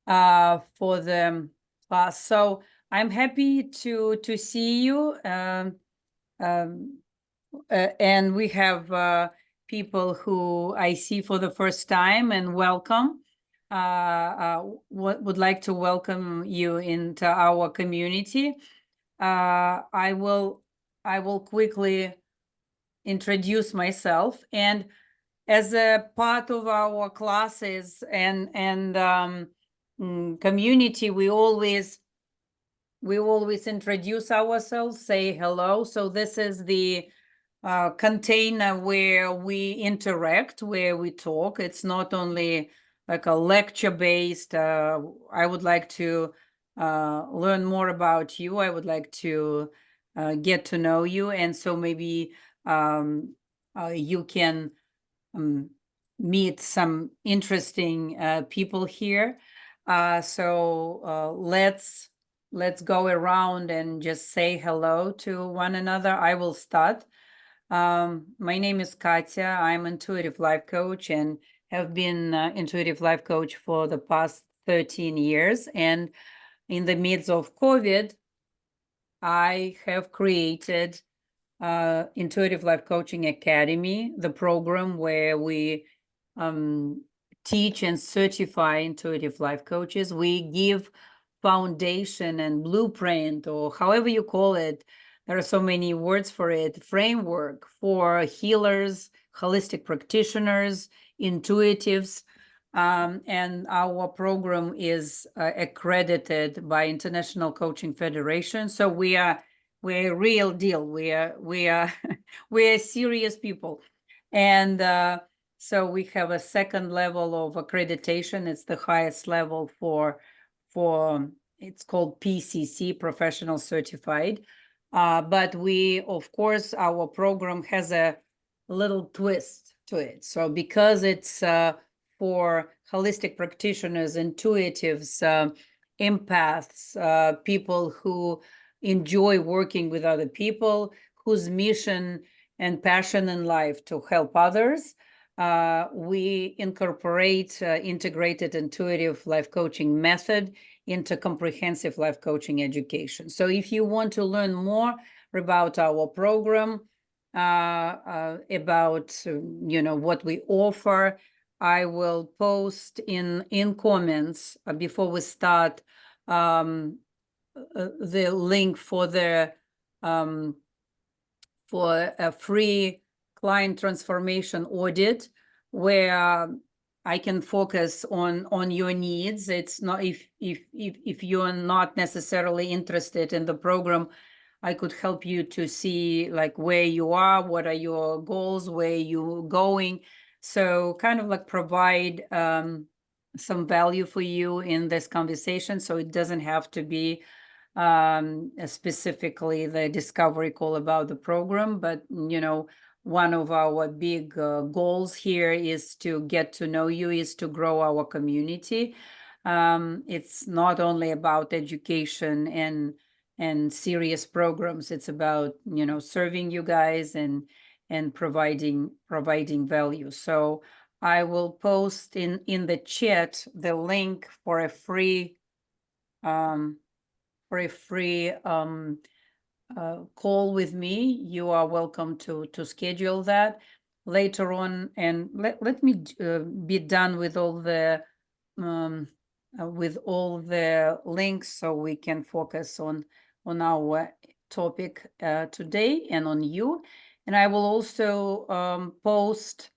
for the class. So I'm happy to see you. And we have people who I see for the first time, and welcome. Would like to welcome you into our community. I will quickly introduce myself, and as a part of our classes and community, we always introduce ourselves, say hello. So this is the container where we interact, where we talk. It's not only like a lecture based. I would like to learn more about you. I would like to get to know you, and so maybe you can meet some interesting people here. So let's go around and just say hello to one another. I will start. My name is Katya. I'm intuitive life coach and have been intuitive life coach for the past 13 years. And in the midst of COVID, I have created Intuitive Life Coaching Academy, the program where we teach and certify intuitive life coaches. We give foundation and blueprint, or however you call it. There are so many words for it. Framework for healers, holistic practitioners, intuitives. And our program is accredited by International Coaching Federation. So we're a real deal. We're serious people. And so we have a second level of accreditation. It's the highest level for it's called PCC, Professional Certified. But we, of course, our program has a little twist to it. So because it's for holistic practitioners, intuitives, empaths, people who enjoy working with other people, whose mission and passion in life to help others, we incorporate integrated intuitive life coaching method into comprehensive life coaching education. So if you want to learn more about our program, about what we offer, I will post in comments before we start the link for a free client transformation audit, where I can focus on your needs. It's not if you're not necessarily interested in the program, I could help you to see like where you are, what are your goals, where you going. So kind of like provide some value for you in this conversation. So it doesn't have to be specifically the discovery call about the program, but one of our big goals here is to get to know you, is to grow our community. It's not only about education and serious programs. It's about serving you guys and providing value. So I will post in the chat the link for a free call with me. You are welcome to schedule that later on, and let me be done with all the links, so we can focus on our topic today and on you. And I will also post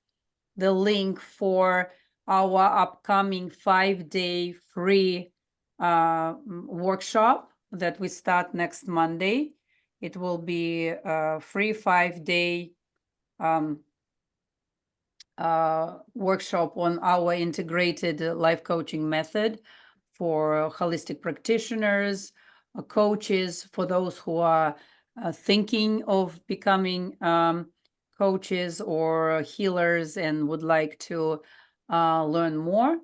the link for our upcoming 5-day free workshop that we start next Monday. It will be a free 5-day workshop on our integrated life coaching method for holistic practitioners, coaches, for those who are thinking of becoming coaches or healers and would like to learn more.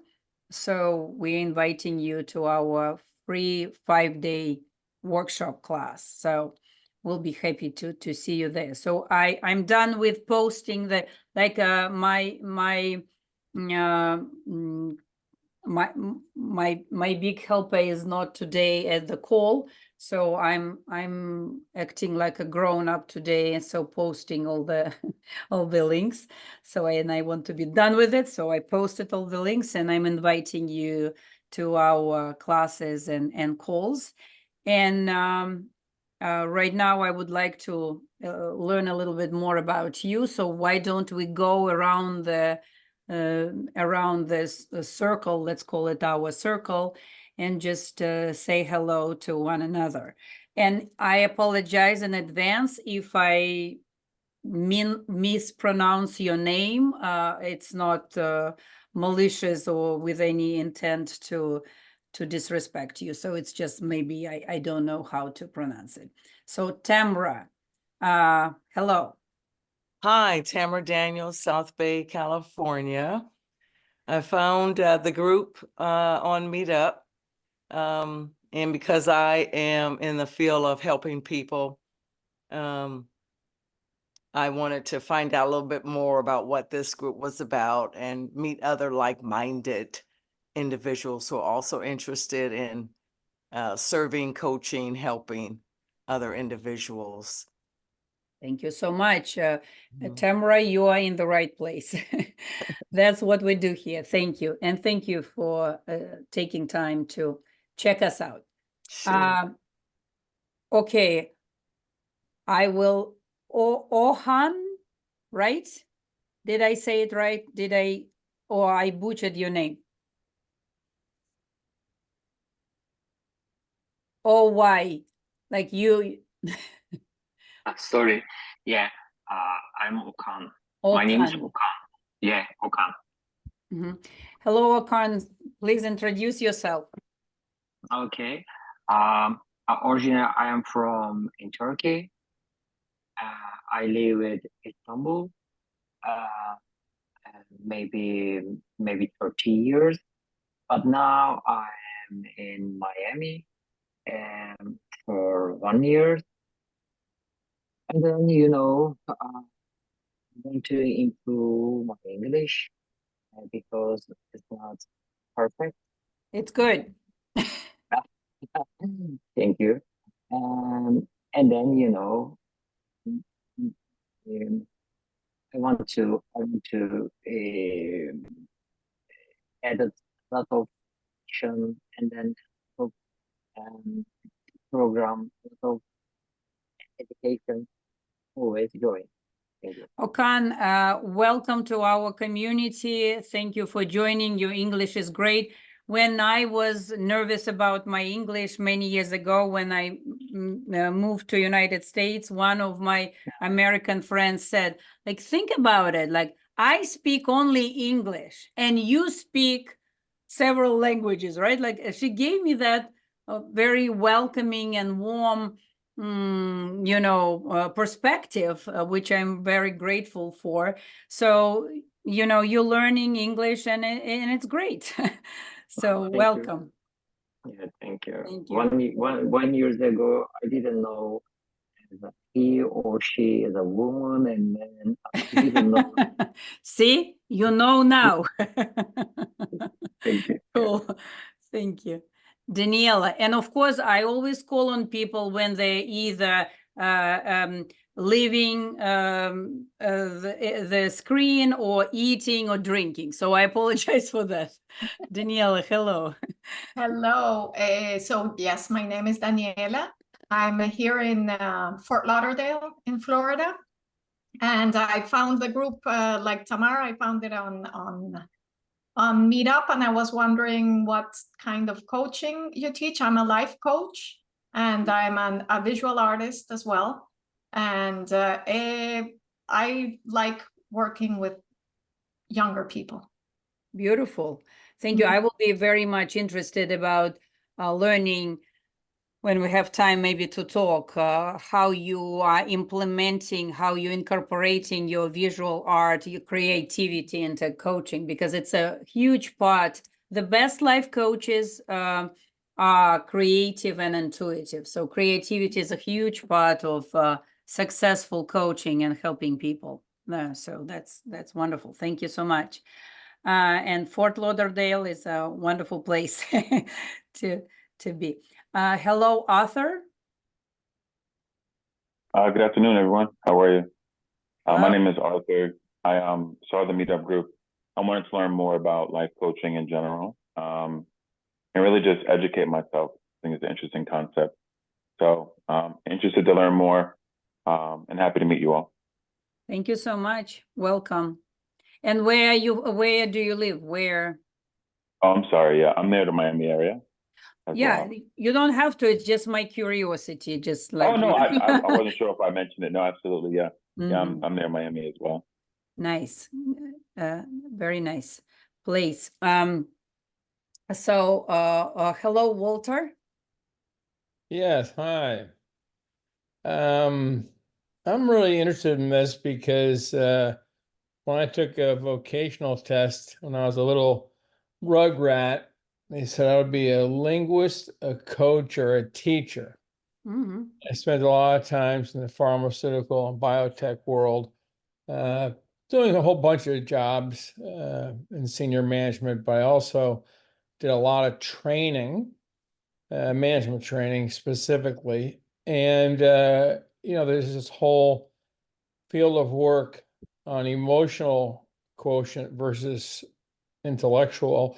So we're inviting you to our free 5-day workshop class. So we'll be happy to see you there. So I'm done with posting the my my big helper is not today at the call, so I'm acting like a grown up today, and so posting all the all the links. So I want to be done with it, so I posted all the links, and I'm inviting you to our classes and calls. And right now I would like to learn a little bit more about you. So why don't we go around this circle, let's call it our circle, and just say hello to one another. And I apologize in advance if I mispronounce your name. It's not malicious or with any intent to disrespect you. So it's just maybe I don't know how to pronounce it. So Tamra, hello. Hi, Tamara Daniels, South Bay, California. I found the group on Meetup, and because I am in the field of helping people, I wanted to find out a little bit more about what this group was about and meet other like-minded individuals who are also interested in serving, coaching, helping other individuals. Thank you so much. Tamara, you are in the right place. That's what we do here. Thank you. And thank you for taking time to check us out. Sure. Okay. I will, Ohan, right? Did I say it right? Or I butchered your name? O-Y, like you. Sorry. Yeah, I'm Okan. My name is Okan. Yeah, Okan. Hello, Okan. Please introduce yourself. Okay. Originally, I am from in Turkey. I live in Istanbul. Maybe 30 years. But now I am in Miami for 1 year. And then, I want to improve my English because it's not perfect. It's good. Thank you. And then, I want to add a lot of action and then of program, a lot of education, always join. Okan, welcome to our community. Thank you for joining. Your English is great. When I was nervous about my English many years ago, when I moved to United States, one of my American friends said, like, think about it. Like, I speak only English and you speak several languages, right? Like, she gave me that very welcoming and warm perspective, which I'm very grateful for. So, you're learning English and it's great. So welcome. Yeah, thank you. Thank you. 1 year ago, I didn't know that he or she is a woman and man. I didn't know. See, you know now. Thank you. Cool. Thank you. Daniela. And of course, I always call on people when they're either leaving the screen or eating or drinking. So I apologize for that. Daniela, hello. Hello. So yes, my name is Daniela. I'm here in Fort Lauderdale in Florida. And I found the group like Tamara, I found it on Meetup, and I was wondering what kind of coaching you teach. I'm a life coach and I'm a visual artist as well. And I like working with younger people. Beautiful. Thank you. I will be very much interested about learning when we have time maybe to talk, how you are implementing, how you're incorporating your visual art, your creativity into coaching, because it's a huge part. The best life coaches are creative and intuitive. So creativity is a huge part of successful coaching and helping people. So that's wonderful. Thank you so much. And Fort Lauderdale is a wonderful place to be. Hello, Arthur. Good afternoon, everyone. How are you? My Hello. name is Arthur. I saw the meetup group. I wanted to learn more about life coaching in general, and really just educate myself. I think it's an interesting concept. So interested to learn more, and happy to meet you all. Thank you so much. Welcome. And where do you live? Where? Oh, I'm sorry. Yeah, I'm near the Miami area as Yeah, well. you don't have to. It's just my curiosity. Just like, Oh no, I wasn't sure if I mentioned it. No, absolutely. Yeah, yeah, Mhm. I'm near Miami as well. Nice. Very nice place. So hello, Walter. Yes, hi. I'm really interested in this because when I took a vocational test when I was a little rugrat, they said I would be a linguist, a coach, or a teacher. Mhm. I spent a lot of times in the pharmaceutical and biotech world, doing a whole bunch of jobs in senior management, but I also did a lot of training, management training specifically. And, there's this whole field of work on emotional quotient versus emotional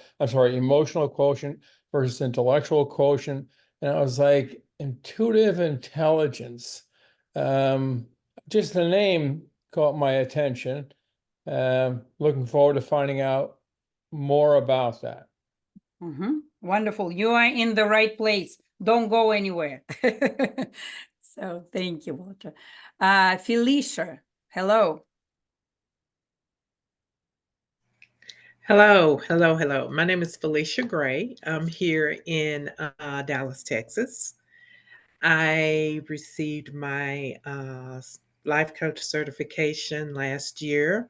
quotient versus intellectual quotient. And I was like, intuitive intelligence. Just the name caught my attention. Looking forward to finding out more about that. Wonderful. You are in the right place. Don't go anywhere. So thank you, Walter. Felicia, hello. Hello, hello, hello. My name is Felicia Gray. I'm here in Dallas, Texas. I received my life coach certification last year,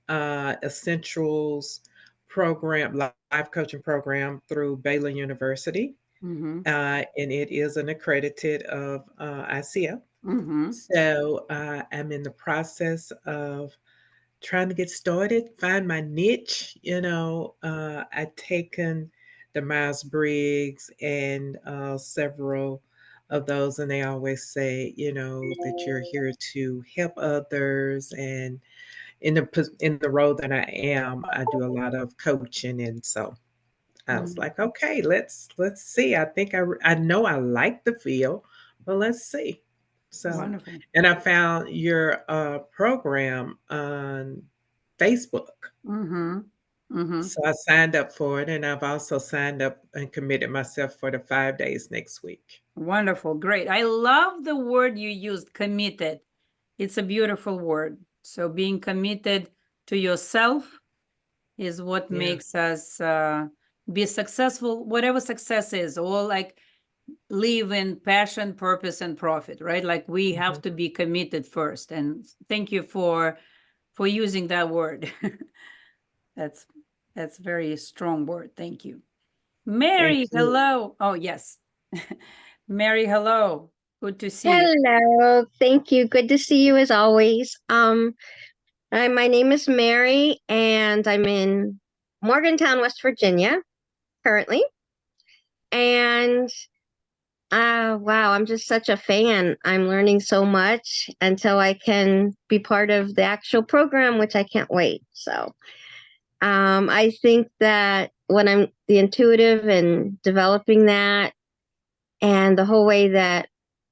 Essentials program, life coaching program through Baylor University. Mhm. And it is an accredited of ICF. Mhm. So I'm in the process of trying to get started, find my niche. I've taken the Myers-Briggs and several of those, and they always say, that you're here to help others. And in the role that I am, I do a lot of coaching, and so I was like, okay, let's see. I think I know I like the field, but let's see. So, Wonderful. and I found your program on Facebook. So I signed up for it, and I've also signed up and committed myself for the 5 days next week. Wonderful. Great. I love the word you used, committed. It's a beautiful word. So being committed to yourself is what Yeah. makes us be successful, whatever success is, or like live in passion, purpose, and profit, right? Like we have to be committed first. And thank you for using that word. That's very strong word. Thank you. Mary, Thank you. hello. Oh, yes. Mary, hello. Good to see you. Hello, thank you. Good to see you as always. My name is Mary, and I'm in Morgantown, West Virginia, currently. And wow, I'm just such a fan. I'm learning so much until I can be part of the actual program, which I can't wait. So, I think that when I'm the intuitive and developing that, and the whole way that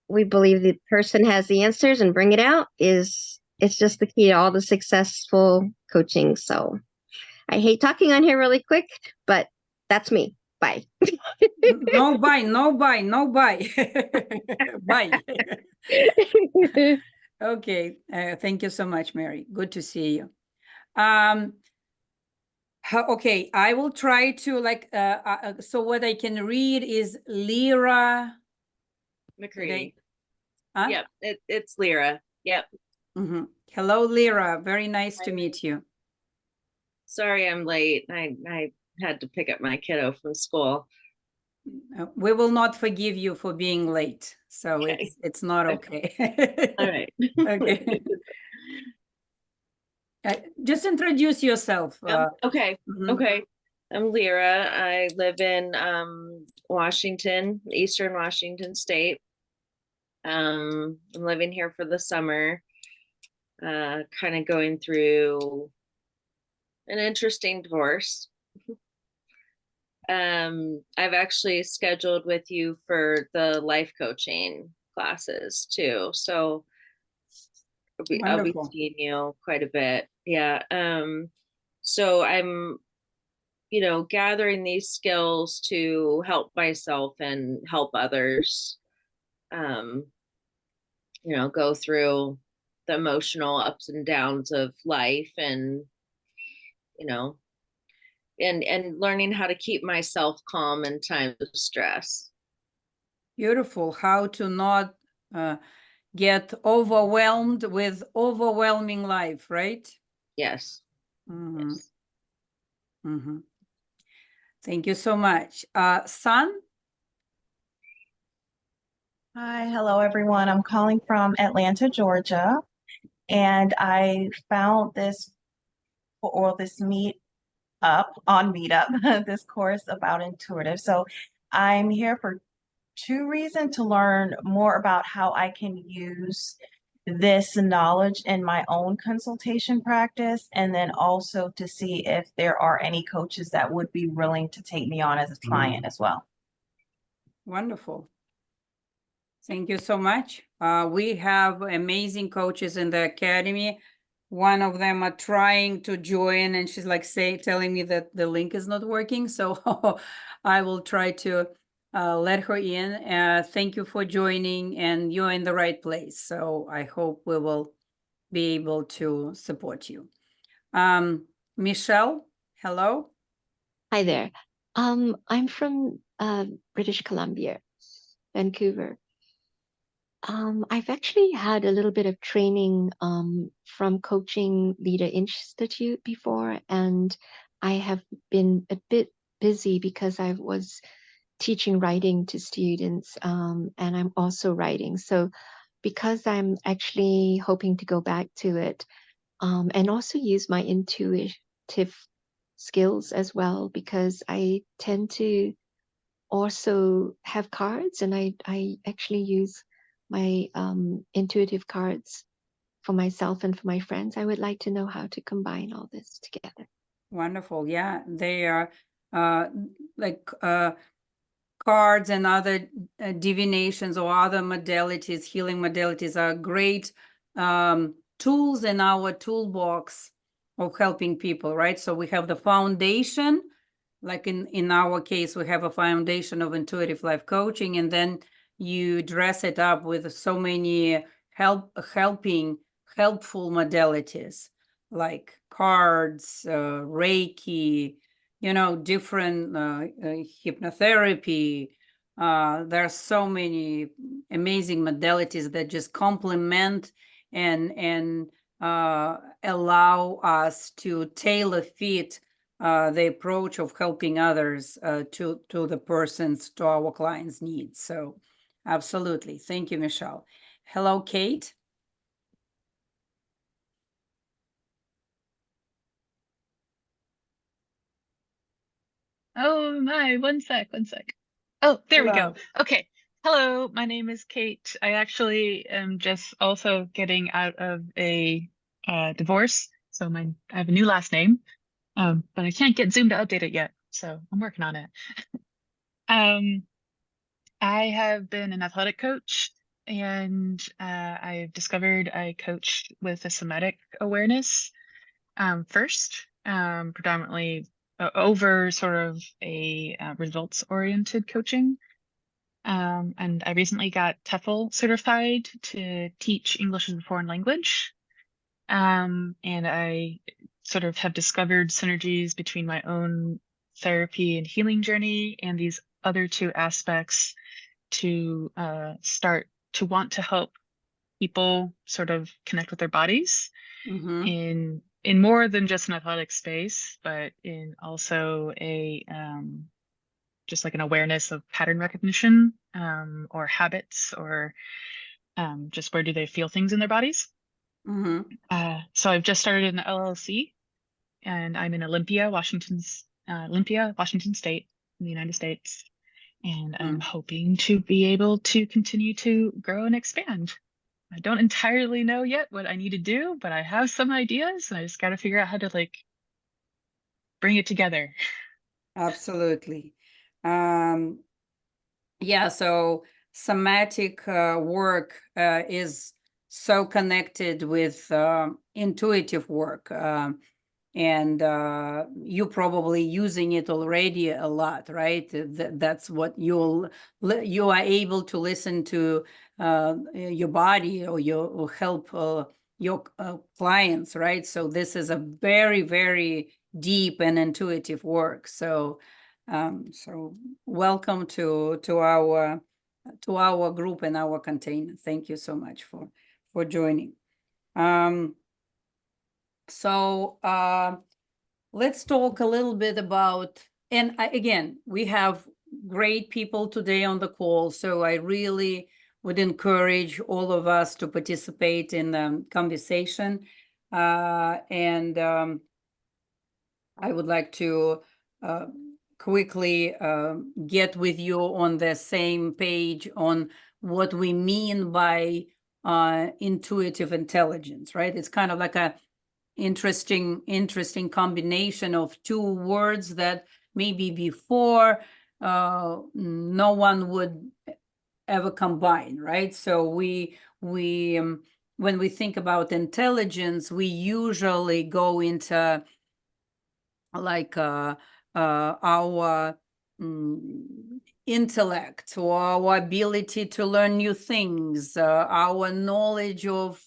we believe the person has the answers and bring it out it's just the key to all the successful coaching. So I hate talking on here really quick, but that's me. Bye. No bye, no bye, no bye. Bye. Okay, thank you so much, Mary. Good to see you. Okay, I will try to so what I can read is Lyra McCready. Huh? Yep, it's Lyra. Yep. Hello, Lyra. Very nice to meet you. Sorry I'm late. I had to pick up my kiddo from school. We will not forgive you for being late, so Okay. it's not okay. All right. Okay. Just introduce yourself. Okay. Mhm. Okay. I'm Lyra. I live in Washington, Eastern Washington State. I'm living here for the summer. Kind of going through an interesting divorce. I've actually scheduled with you for the life coaching classes too. So I'll be Wonderful. seeing you quite a bit. Yeah. So I'm, gathering these skills to help myself and help others, um, go through the emotional ups and downs of life and, you know, and learning how to keep myself calm in times of stress. Beautiful. How to not get overwhelmed with overwhelming life, right? Yes. Mhm. Yes. Mhm. Thank you so much. San? Hi, hello everyone. I'm calling from Atlanta, Georgia, and I found this meet up on Meetup, this course about intuitive. So I'm here for two reasons: to learn more about how I can use this knowledge in my own consultation practice, and then also to see if there are any coaches that would be willing to take me on as a client as well. Wonderful. Thank you so much. We have amazing coaches in the academy. One of them are trying to join, and she's like telling me that the link is not working. So I will try to let her in. Thank you for joining, and you're in the right place. So I hope we will be able to support you. Michelle, hello. Hi there. I'm from British Columbia, Vancouver. I've actually had a little bit of training from Coaching Leader Institute before, and I have been a bit busy because I was teaching writing to students, and I'm also writing. So because I'm actually hoping to go back to it, and also use my intuitive skills as well, because I tend to also have cards, and I actually use my intuitive cards for myself and for my friends. I would like to know how to combine all this together. Wonderful. Yeah, they are like cards and other divinations or other modalities, healing modalities are great tools in our toolbox of helping people, right? So we have the foundation, like in our case, we have a foundation of intuitive life coaching, and then you dress it up with so many helpful modalities like cards, Reiki, different hypnotherapy. There are so many amazing modalities that just complement and allow us to tailor fit the approach of helping others to our clients' needs. So absolutely. Thank you, Michelle. Hello, Kate. Oh my, one sec. Oh, there we Hello. go. Okay. Hello, my name is Kate. I actually am just also getting out of a divorce. So I have a new last name, but I can't get Zoom to update it yet. So I'm working on it. I have been an athletic coach, and I've discovered I coach with a somatic awareness first, predominantly over sort of a results-oriented coaching. And I recently got TEFL certified to teach English as a foreign language. And I sort of have discovered synergies between my own therapy and healing journey and these other two aspects to start to want to help people sort of connect with their bodies in more than just an athletic space, but in also a just like an awareness of pattern recognition, or habits, or just where do they feel things in their bodies. So I've just started an LLC, and I'm in Olympia, Washington State, in the United States. And I'm hoping to be able to continue to grow and expand. I don't entirely know yet what I need to do, but I have some ideas, and I just got to figure out how to like bring it together. Absolutely. Yeah, so somatic work is so connected with intuitive work. And you probably using it already a lot, right? That's what you are able to listen to your body, or or help your clients, right? So this is a very, very deep and intuitive work. So so welcome to our group and our container. Thank you so much for joining. So let's talk a little bit about, and again, we have great people today on the call, so I really would encourage all of us to participate in the conversation. And I would like to quickly get with you on the same page on what we mean by intuitive intelligence, right? It's kind of like a interesting combination of two words that maybe before no one would ever combine, right? So we when we think about intelligence, we usually go into like our intellect, or our ability to learn new things, our knowledge of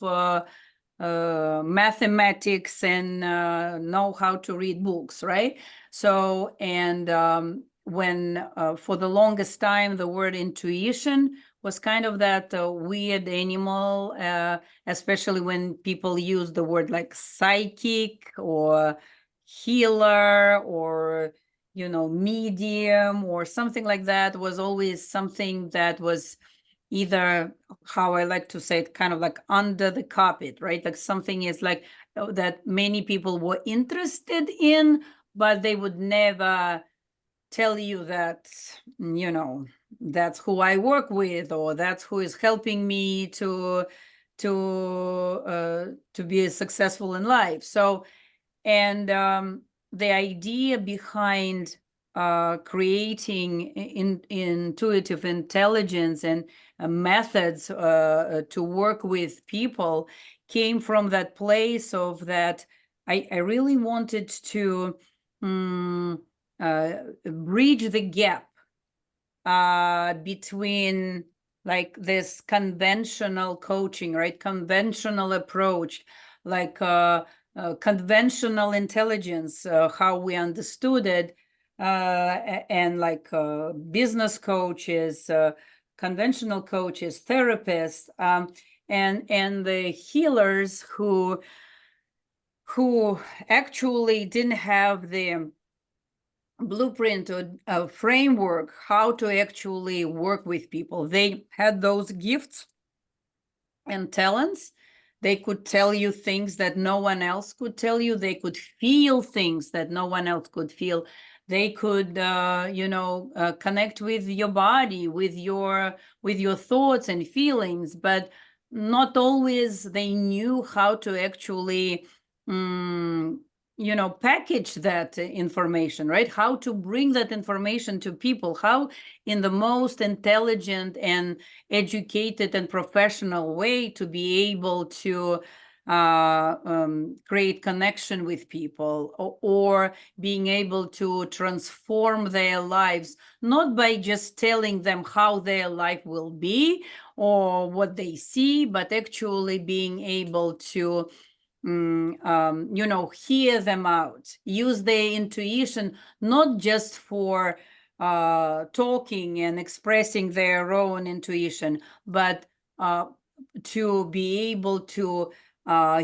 mathematics, and know how to read books, right? So, and when for the longest time, the word intuition was kind of that weird animal, especially when people use the word like psychic or healer or medium or something like that, was always something that was either, how I like to say it, kind of like under the carpet, right? Like something is like that many people were interested in, but they would never tell you that, that's who I work with, or that's who is helping me to be successful in life. So, and the idea behind creating intuitive intelligence and methods to work with people came from that place of that I really wanted to bridge the gap between like this conventional coaching, right? Conventional approach, like conventional intelligence, how we understood it, and like business coaches, conventional coaches, therapists, and the healers who actually didn't have the blueprint or a framework how to actually work with people. They had those gifts and talents. They could tell you things that no one else could tell you. They could feel things that no one else could feel. They could connect with your body, with your thoughts and feelings, but not always they knew how to actually package that information, right? How to bring that information to people, how in the most intelligent and educated and professional way to be able to create connection with people, or being able to transform their lives, not by just telling them how their life will be or what they see, but actually being able to hear them out, use their intuition, not just for talking and expressing their own intuition, but to be able to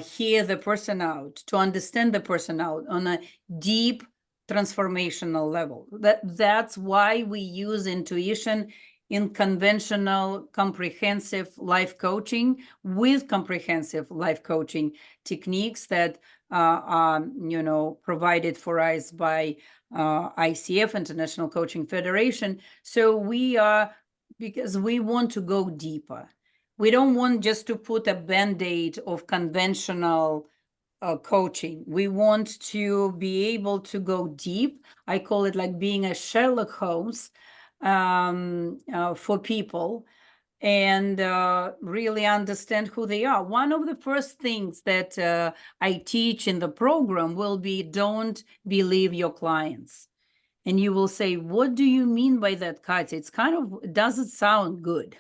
hear the person out, to understand the person out on a deep transformational level. That's why we use intuition in conventional comprehensive life coaching with comprehensive life coaching techniques that are, provided for us by ICF, International Coaching Federation. So we are, because we want to go deeper. We don't want just to put a band-aid of conventional coaching. We want to be able to go deep. I call it like being a Sherlock Holmes for people, and really understand who they are. One of the first things that I teach in the program will be, don't believe your clients. And you will say, what do you mean by that, Katya? It's kind of, doesn't sound good.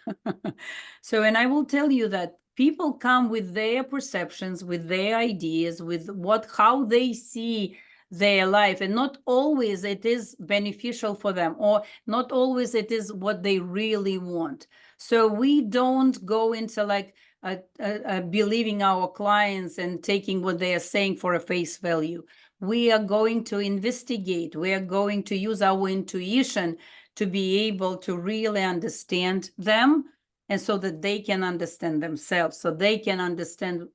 So, and I will tell you that people come with their perceptions, with their ideas, with how they see their life, and not always it is beneficial for them, or not always it is what they really want. So we don't go into like believing our clients and taking what they are saying for a face value. We are going to investigate. We are going to use our intuition to be able to really understand them, and so that they can understand themselves, so they can understand,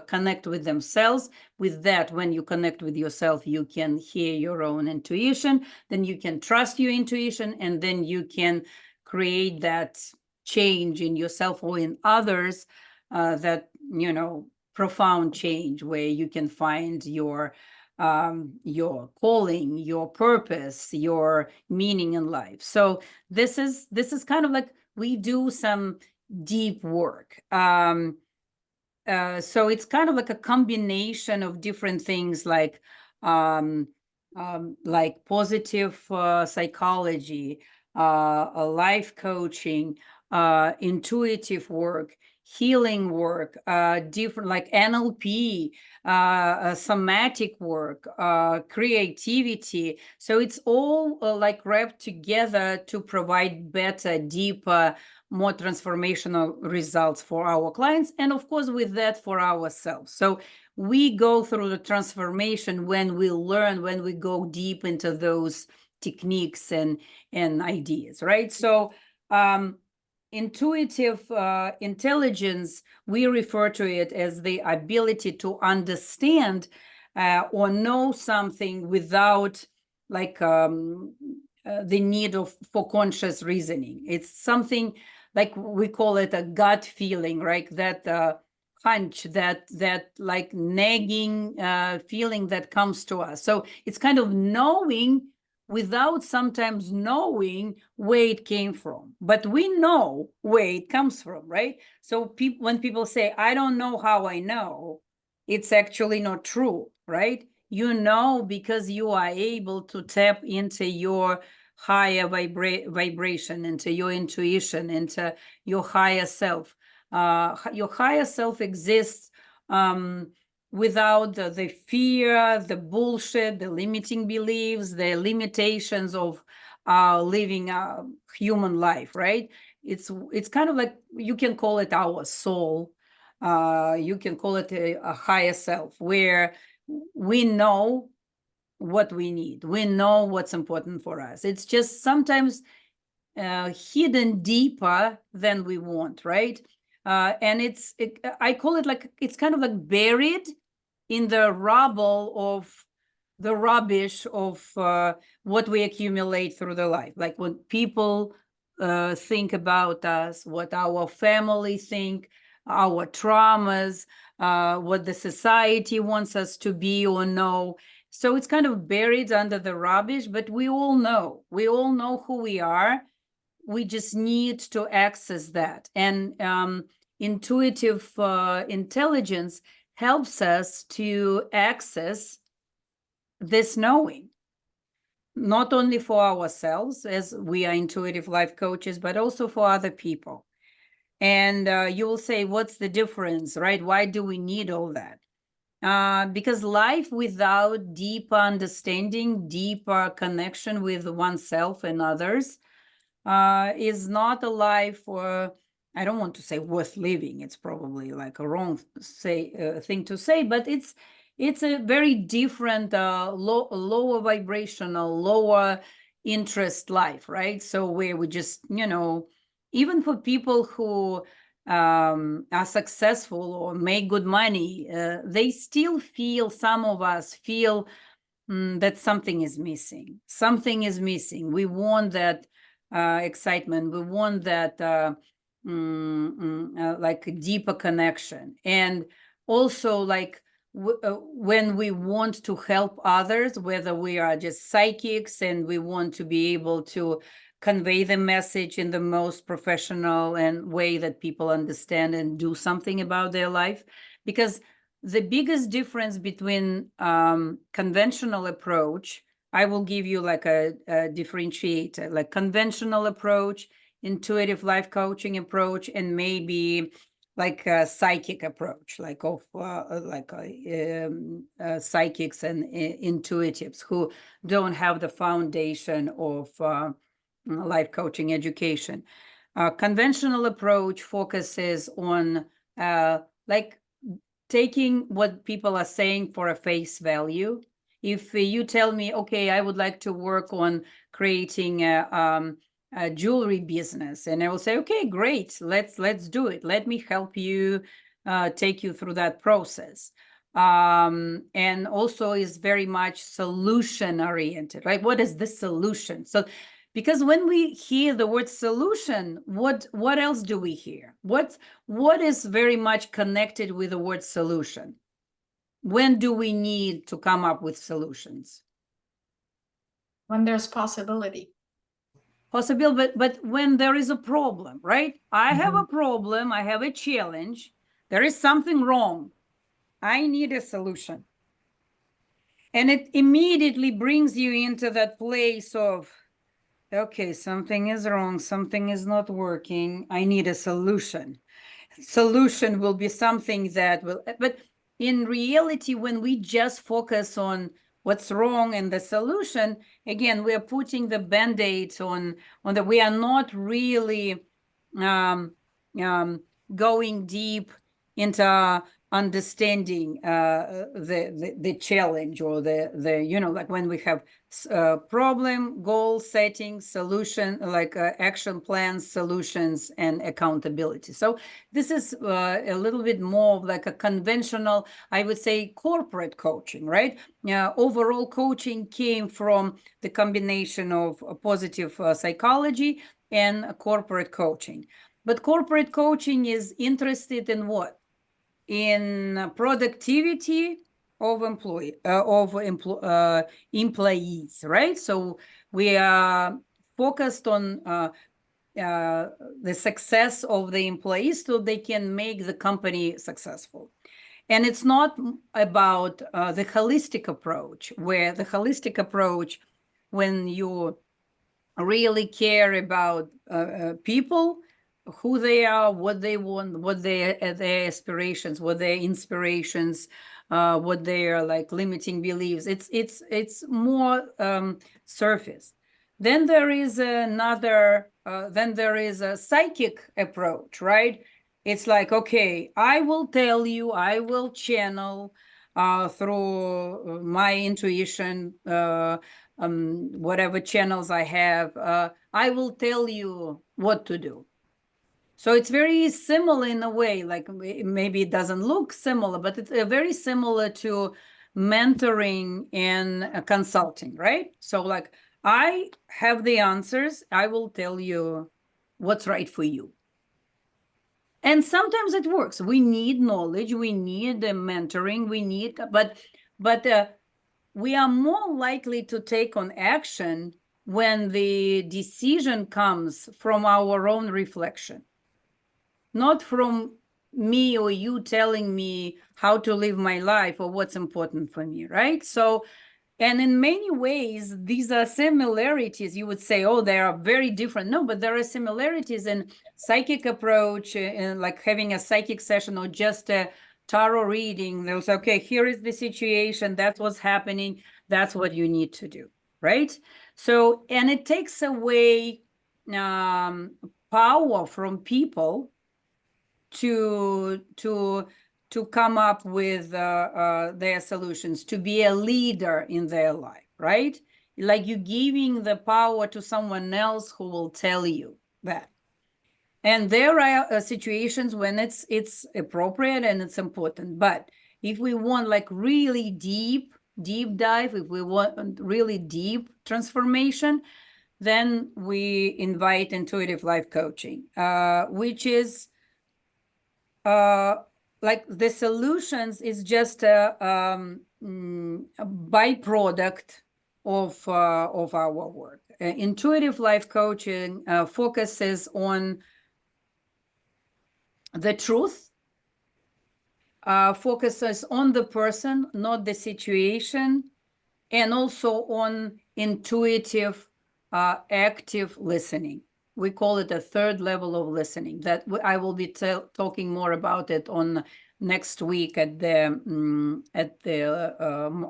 connect with themselves. With that, when you connect with yourself, you can hear your own intuition, then you can trust your intuition, and then you can create that change in yourself or in others, that, profound change where you can find your calling, your purpose, your meaning in life. So this is kind of like, we do some deep work. So it's kind of like a combination of different things, like positive psychology, life coaching, intuitive work, healing work, different like NLP, somatic work, creativity. So it's all like wrapped together to provide better, deeper, more transformational results for our clients, and of course with that for ourselves. So we go through the transformation when we learn, when we go deep into those techniques and ideas, right? So intuitive intelligence, we refer to it as the ability to understand or know something without like the need for conscious reasoning. It's something like, we call it a gut feeling, right? That hunch, that like nagging feeling that comes to us. So it's kind of knowing without sometimes knowing where it came from, but we know where it comes from, right? So when people say, I don't know how I know, it's actually not true, right? You know, because you are able to tap into your higher vibration, into your intuition, into your higher self. Your higher self exists without the fear, the bullshit, the limiting beliefs, the limitations of living a human life, right? It's kind of like, you can call it our soul. You can call it a higher self, where we know what we need. We know what's important for us. It's just sometimes hidden deeper than we want, right? And I call it like, it's kind of like buried in the rubble of the rubbish of what we accumulate through the life. Like when people think about us, what our family think, our traumas, what the society wants us to be or know. So it's kind of buried under the rubbish, but we all know who we are. We just need to access that. And intuitive intelligence helps us to access this knowing, not only for ourselves, as we are intuitive life coaches, but also for other people. And you will say, what's the difference, right? Why do we need all that? Because life without deeper understanding, deeper connection with oneself and others is not a life, I don't want to say worth living. It's probably like a wrong thing to say, but it's a very different, lower vibrational, lower interest life, right? So where we just, even for people who are successful or make good money, they still feel, some of us feel that something is missing. Something is missing. We want that excitement. We want that like a deeper connection. And also like when we want to help others, whether we are just psychics and we want to be able to convey the message in the most professional and way that people understand and do something about their life. Because the biggest difference between conventional approach, I will give you like a differentiator, like conventional approach, intuitive life coaching approach, and maybe like a psychic approach, like of psychics and intuitives who don't have the foundation of life coaching education. Conventional approach focuses on like taking what people are saying for a face value. If you tell me, okay, I would like to work on creating a jewelry business, and I will say, okay, great, let's do it. Let me help you, take you through that process. And also is very much solution oriented, right? What is the solution? So because when we hear the word solution, what else do we hear? What is very much connected with the word solution? When do we need to come up with solutions? When there's possibility. Possible, but when there is a problem, right? I have a problem, I have a challenge, there is something wrong. I need a solution. And it immediately brings you into that place of, okay, something is wrong, something is not working, I need a solution. Solution will be something that will, but in reality, when we just focus on what's wrong and the solution, again, we are putting the band-aids on that. We are not really going deep into understanding the challenge or the you know, like when we have problem, goal setting, solution, like action plans, solutions, and accountability. So this is a little bit more of like a conventional, I would say, corporate coaching, right? Overall coaching came from the combination of positive psychology and corporate coaching. But corporate coaching is interested in what? In productivity of employees, right? So we are focused on the success of the employees so they can make the company successful. And it's not about the holistic approach, where the holistic approach, when you really care about people, who they are, what they want, what their aspirations, what their inspirations, what their like limiting beliefs. It's more surface. Then there is another. Then there is a psychic approach, right? It's like, okay, I will tell you, I will channel through my intuition, whatever channels I have, I will tell you what to do. So it's very similar in a way, like maybe it doesn't look similar, but it's very similar to mentoring and consulting, right? So like, I have the answers, I will tell you what's right for you. And sometimes it works. We need knowledge, we need mentoring, we need, but we are more likely to take on action when the decision comes from our own reflection, not from me or you telling me how to live my life or what's important for me, right? So, and in many ways, these are similarities. You would say, oh, they are very different. No, but there are similarities in psychic approach, and like having a psychic session or just a tarot reading. They'll say, okay, here is the situation. That's what's happening. That's what you need to do, right? So, and it takes away power from people to come up with their solutions, to be a leader in their life, right? Like you giving the power to someone else who will tell you that. And there are situations when it's appropriate and it's important. But if we want like really deep dive, if we want really deep transformation, then we invite intuitive life coaching, which is like the solutions is just a byproduct of our work. Intuitive life coaching focuses on the truth, focuses on the person, not the situation, and also on intuitive, active listening. We call it a third level of listening. That I will be talking more about it on next week at the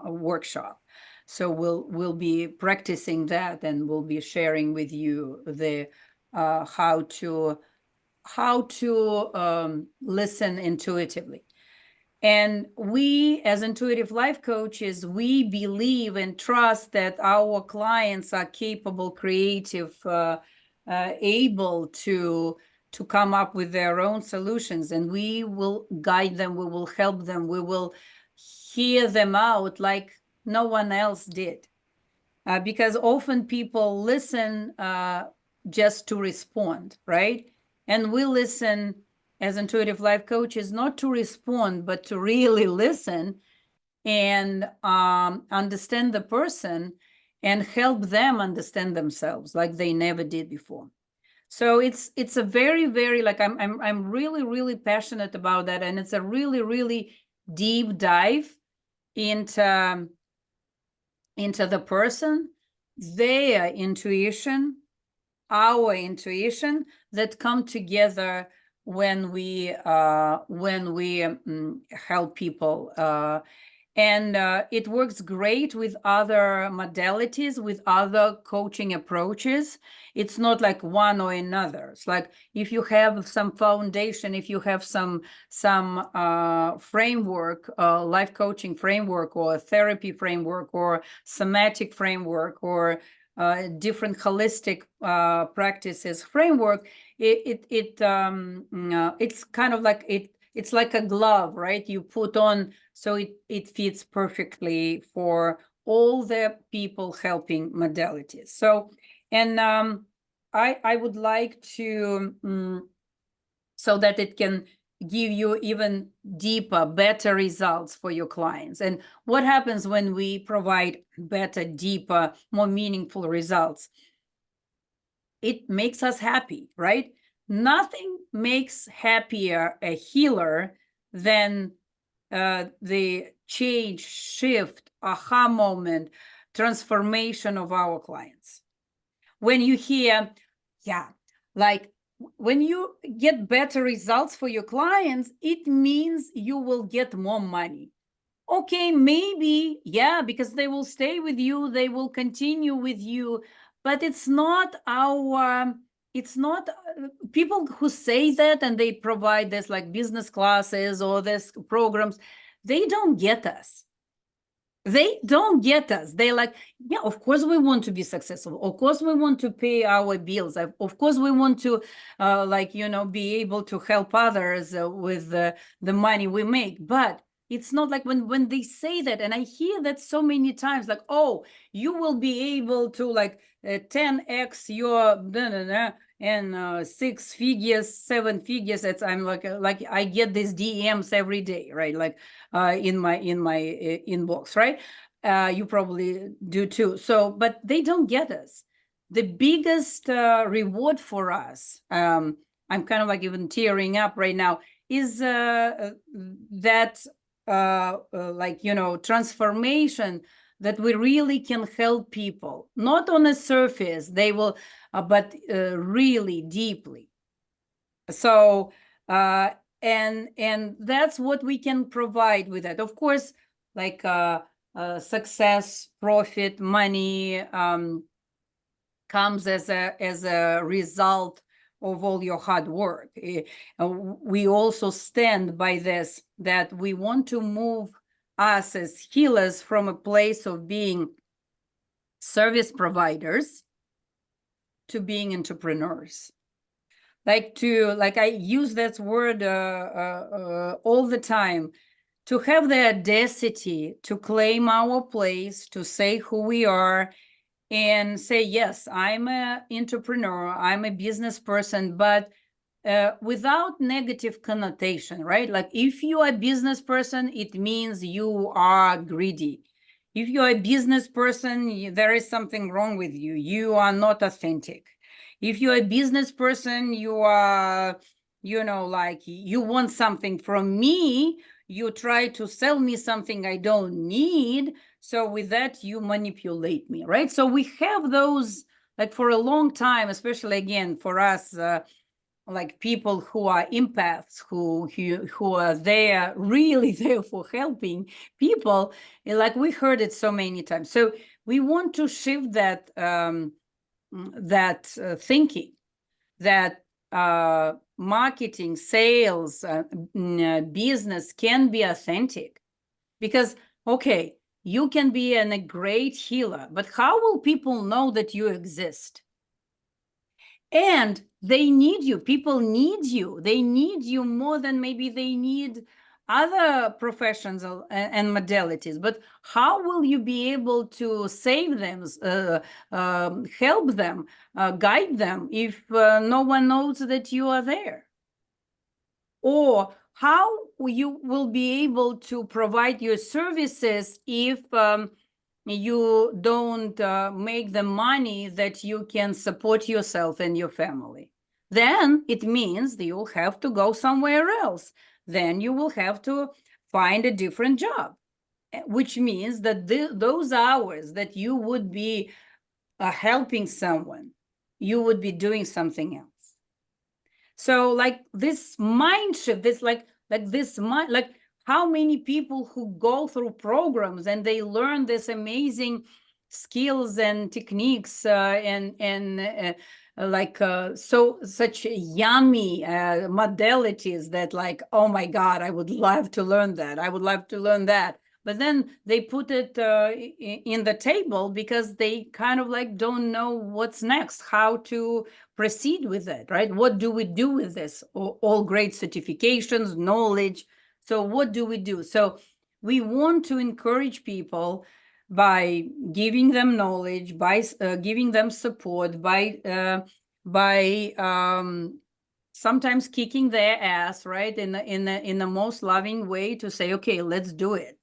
workshop. So we'll be practicing that, and we'll be sharing with you the how to listen intuitively. And we, as intuitive life coaches, we believe and trust that our clients are capable, creative, able to come up with their own solutions, and we will guide them, we will help them, we will hear them out like no one else did. Because often people listen just to respond, right? And we listen as intuitive life coaches, not to respond, but to really listen and understand the person and help them understand themselves like they never did before. So it's a very, very, like I'm really, really passionate about that. And it's a really, really deep dive into the person, their intuition, our intuition, that come together when we help people. And it works great with other modalities, with other coaching approaches. It's not like one or another. It's like if you have some foundation, if you have some framework, life coaching framework, or therapy framework, or somatic framework, or different holistic practices framework, it's kind of like it's like a glove, right? You put on, so it fits perfectly for all the people helping modalities. So, and I would like to, so that it can give you even deeper, better results for your clients. And what happens when we provide better, deeper, more meaningful results? It makes us happy, right? Nothing makes happier a healer than the change, shift, aha moment, transformation of our clients. When you hear, yeah, like when you get better results for your clients, it means you will get more money. Okay, maybe, yeah, because they will stay with you, they will continue with you, but it's not people who say that and they provide this like business classes or this programs, they don't get us. They don't get us. They're like, yeah, of course we want to be successful. Of course we want to pay our bills. Of course we want to be able to help others with the money we make. But it's not like when they say that, and I hear that so many times, like, oh, you will be able to like 10x your and 6 figures, 7 figures. I'm like I get these DMs every day, right? Like in my inbox, right? You probably do too. So, but they don't get us. The biggest reward for us, I'm kind of like even tearing up right now, is that transformation, that we really can help people, not on a surface, they will, but really deeply. So, and that's what we can provide with that. Of course, like success, profit, money comes as a result of all your hard work. We also stand by this, that we want to move us as healers from a place of being service providers to being entrepreneurs. like I use that word all the time, to have the audacity to claim our place, to say who we are, and say, yes, I'm an entrepreneur, I'm a business person, but without negative connotation, right? Like if you are a business person, it means you are greedy. If you're a business person, there is something wrong with you. You are not authentic. If you're a business person, you are, like you want something from me, you try to sell me something I don't need. So with that, you manipulate me, right? So we have those, like for a long time, especially again, for us, like people who are empaths, who are there, really there for helping people, like we heard it so many times. So we want to shift that thinking, that marketing, sales, business can be authentic. Because, okay, you can be a great healer, but how will people know that you exist? And they need you. People need you. They need you more than maybe they need other professions and modalities. But how will you be able to save them, help them, guide them if no one knows that you are there? Or how you will be able to provide your services if you don't make the money that you can support yourself and your family? Then it means that you'll have to go somewhere else. Then you will have to find a different job, which means that those hours that you would be helping someone, you would be doing something else. So like this mind shift, this like this mind, like how many people who go through programs and they learn this amazing skills and techniques so such yummy modalities that like, oh my God, I would love to learn that. I would love to learn that. But then they put it in the table because they kind of like don't know what's next, how to proceed with it, right? What do we do with this? All great certifications, knowledge. So what do we do? So we want to encourage people by giving them knowledge, by giving them support, by sometimes kicking their ass, right? In the most loving way, to say, okay, let's do it.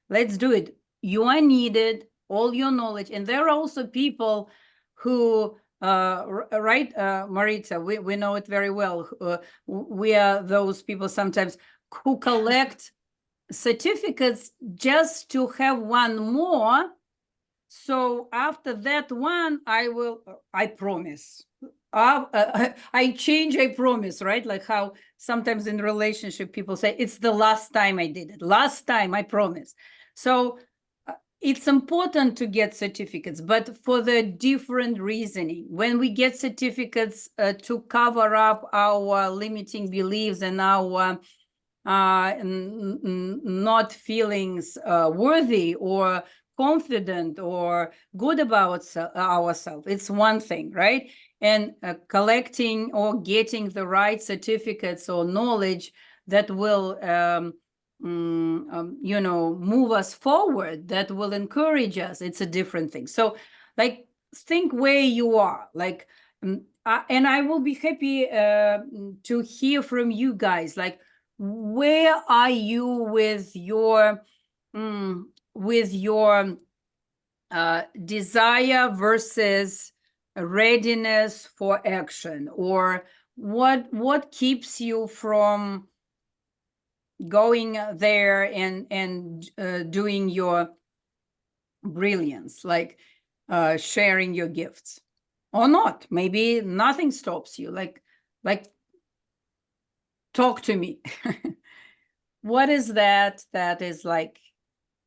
Let's do it. You are needed, all your knowledge. And there are also people who, right, Maritza, we know it very well. We are those people sometimes who collect certificates just to have one more. So after that one, I promise. I change, I promise, right? Like how sometimes in relationship people say, it's the last time I did it. Last time, I promise. So it's important to get certificates, but for the different reasoning. When we get certificates to cover up our limiting beliefs and our not feelings worthy or confident or good about ourselves, it's one thing, right? And collecting or getting the right certificates or knowledge that will move us forward, that will encourage us, it's a different thing. So like think where you are, like and I will be happy to hear from you guys, like where are you with your desire versus readiness for action, or what keeps you from going there and doing your brilliance, like sharing your gifts, or not? Maybe nothing stops you, like talk to me. What is that is like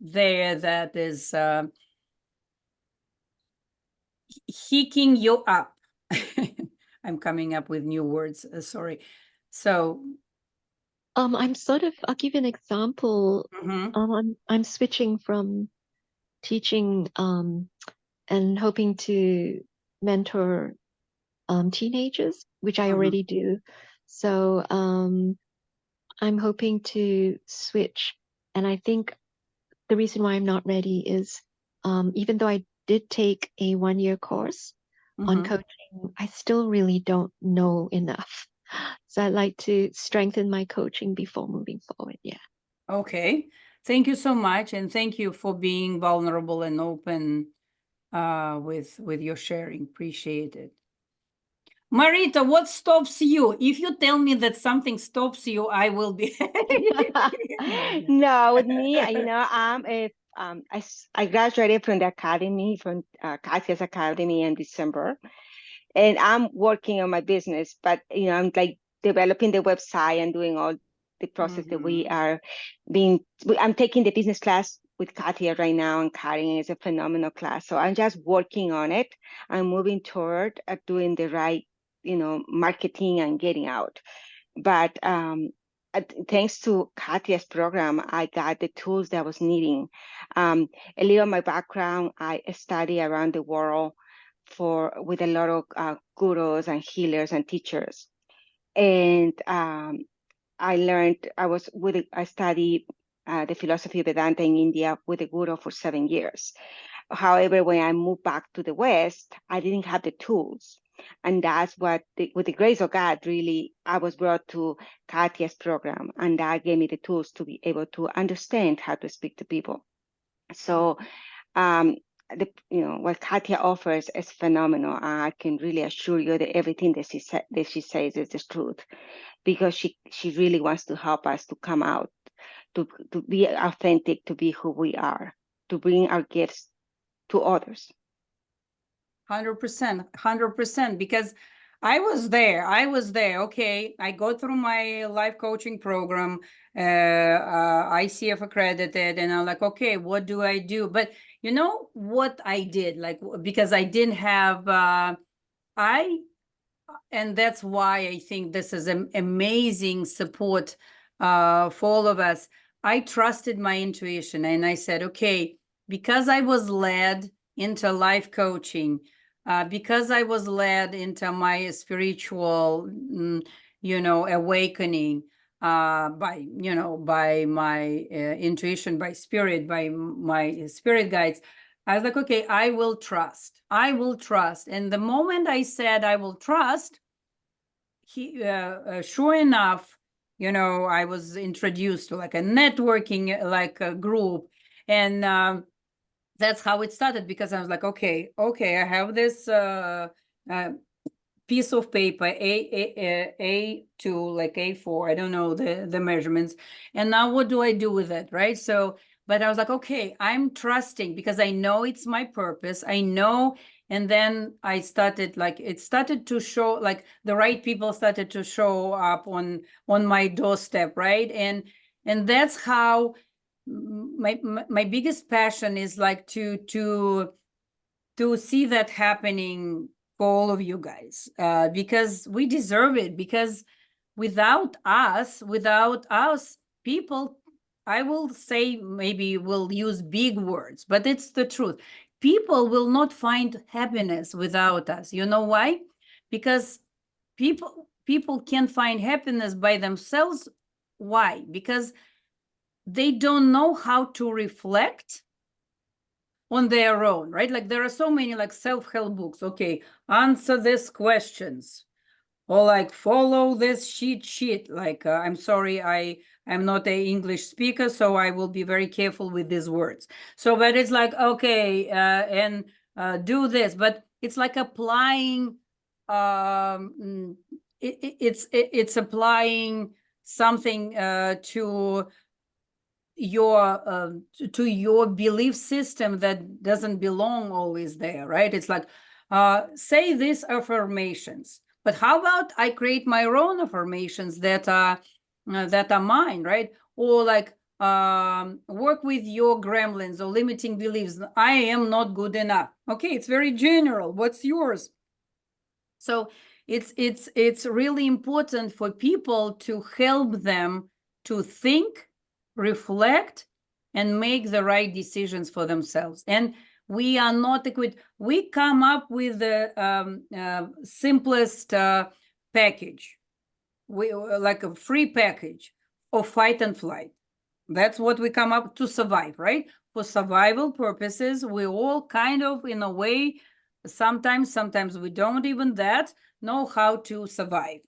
there, that is hicking you up? I'm coming up with new words, sorry. So I'll give you an example. mhm. I'm switching from teaching and hoping to mentor teenagers, which I Mhm. already do. So I'm hoping to switch. And I think the reason why I'm not ready is even though I did take a 1-year course on Mhm. coaching, I still really don't know enough. So I'd like to strengthen my coaching before moving forward. Yeah. Okay. Thank you so much, and thank you for being vulnerable and open with your sharing. Appreciate it. Marita, what stops you? If you tell me that something stops you, I will be. No, with me, I graduated from the academy, from Katya's academy in December, and I'm working on my business, but I'm like developing the website and doing all the process that we are I'm taking the business class with Katya right now, and Karen is a phenomenal class. So I'm just working on it. I'm moving toward doing the right, marketing and getting out. But thanks to Katya's program, I got the tools that I was needing. A little of my background, I study around the world with a lot of gurus and healers and teachers. And I studied the philosophy of Vedanta in India with a guru for 7 years. However, when I moved back to the West, I didn't have the tools. And that's what, with the grace of God, really, I was brought to Katya's program, and that gave me the tools to be able to understand how to speak to people. So, what Katya offers is phenomenal. I can really assure you that everything that she says is the truth, because she really wants to help us to come out, to be authentic, to be who we are, to bring our gifts to others. 100%, because I was there. Okay, I go through my life coaching program, ICF accredited, and I'm like, okay, what do I do? But you know what I did? Like, because I didn't have, and that's why I think this is an amazing support for all of us. I trusted my intuition, and I said, okay, because I was led into life coaching, because I was led into my spiritual, awakening, by my intuition, by spirit, by my spirit guides. I was like, okay, I will trust. And the moment I said I will trust, sure enough, I was introduced to like a networking, like a group, and that's how it started, because I was like, okay, I have this piece of paper, A2, like A4, I don't know the measurements, and now what do I do with it, right? So, but I was like, okay, I'm trusting, because I know it's my purpose, I know. And then I started, like, it started to show, like the right people started to show up on my doorstep, right? And that's how my biggest passion is, like, to see that happening for all of you guys, because we deserve it. Because without us, people, I will say, maybe we'll use big words, but it's the truth. People will not find happiness without us. You know why? Because people can't find happiness by themselves. Why? Because they don't know how to reflect on their own, right? Like, there are so many, like, self-help books. Okay, answer these questions, or like follow this sheet. Like, I'm sorry, I'm not an English speaker, so I will be very careful with these words. So, but it's like, okay, and do this, but it's like applying, it's applying something to your belief system that doesn't belong always there, right? It's like, say these affirmations, but how about I create my own affirmations that are mine, right? Or like, work with your gremlins or limiting beliefs. I am not good enough. Okay, it's very general. What's yours? So it's really important for people to help them to think, reflect, and make the right decisions for themselves. And we are not equipped. We come up with the simplest package, like a free package of fight and flight. That's what we come up to survive, right? For survival purposes, we all kind of, in a way, sometimes we don't even that know how to survive.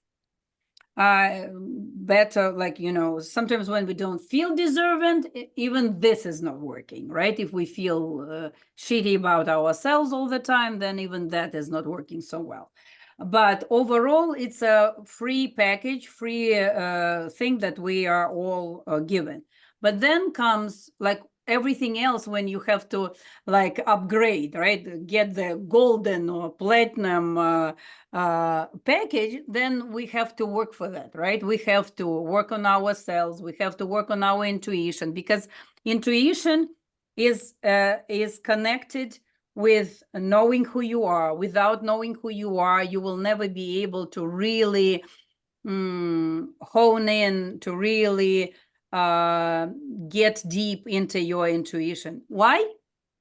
Better, like, you know, sometimes when we don't feel deserving, even this is not working, right? If we feel shitty about ourselves all the time, then even that is not working so well. But overall, it's a free package, free thing that we are all given. But then comes like everything else when you have to like upgrade, right? Get the golden or platinum package, then we have to work for that, right? We have to work on ourselves. We have to work on our intuition, because intuition is connected with knowing who you are. Without knowing who you are, you will never be able to really hone in, to really get deep into your intuition. Why?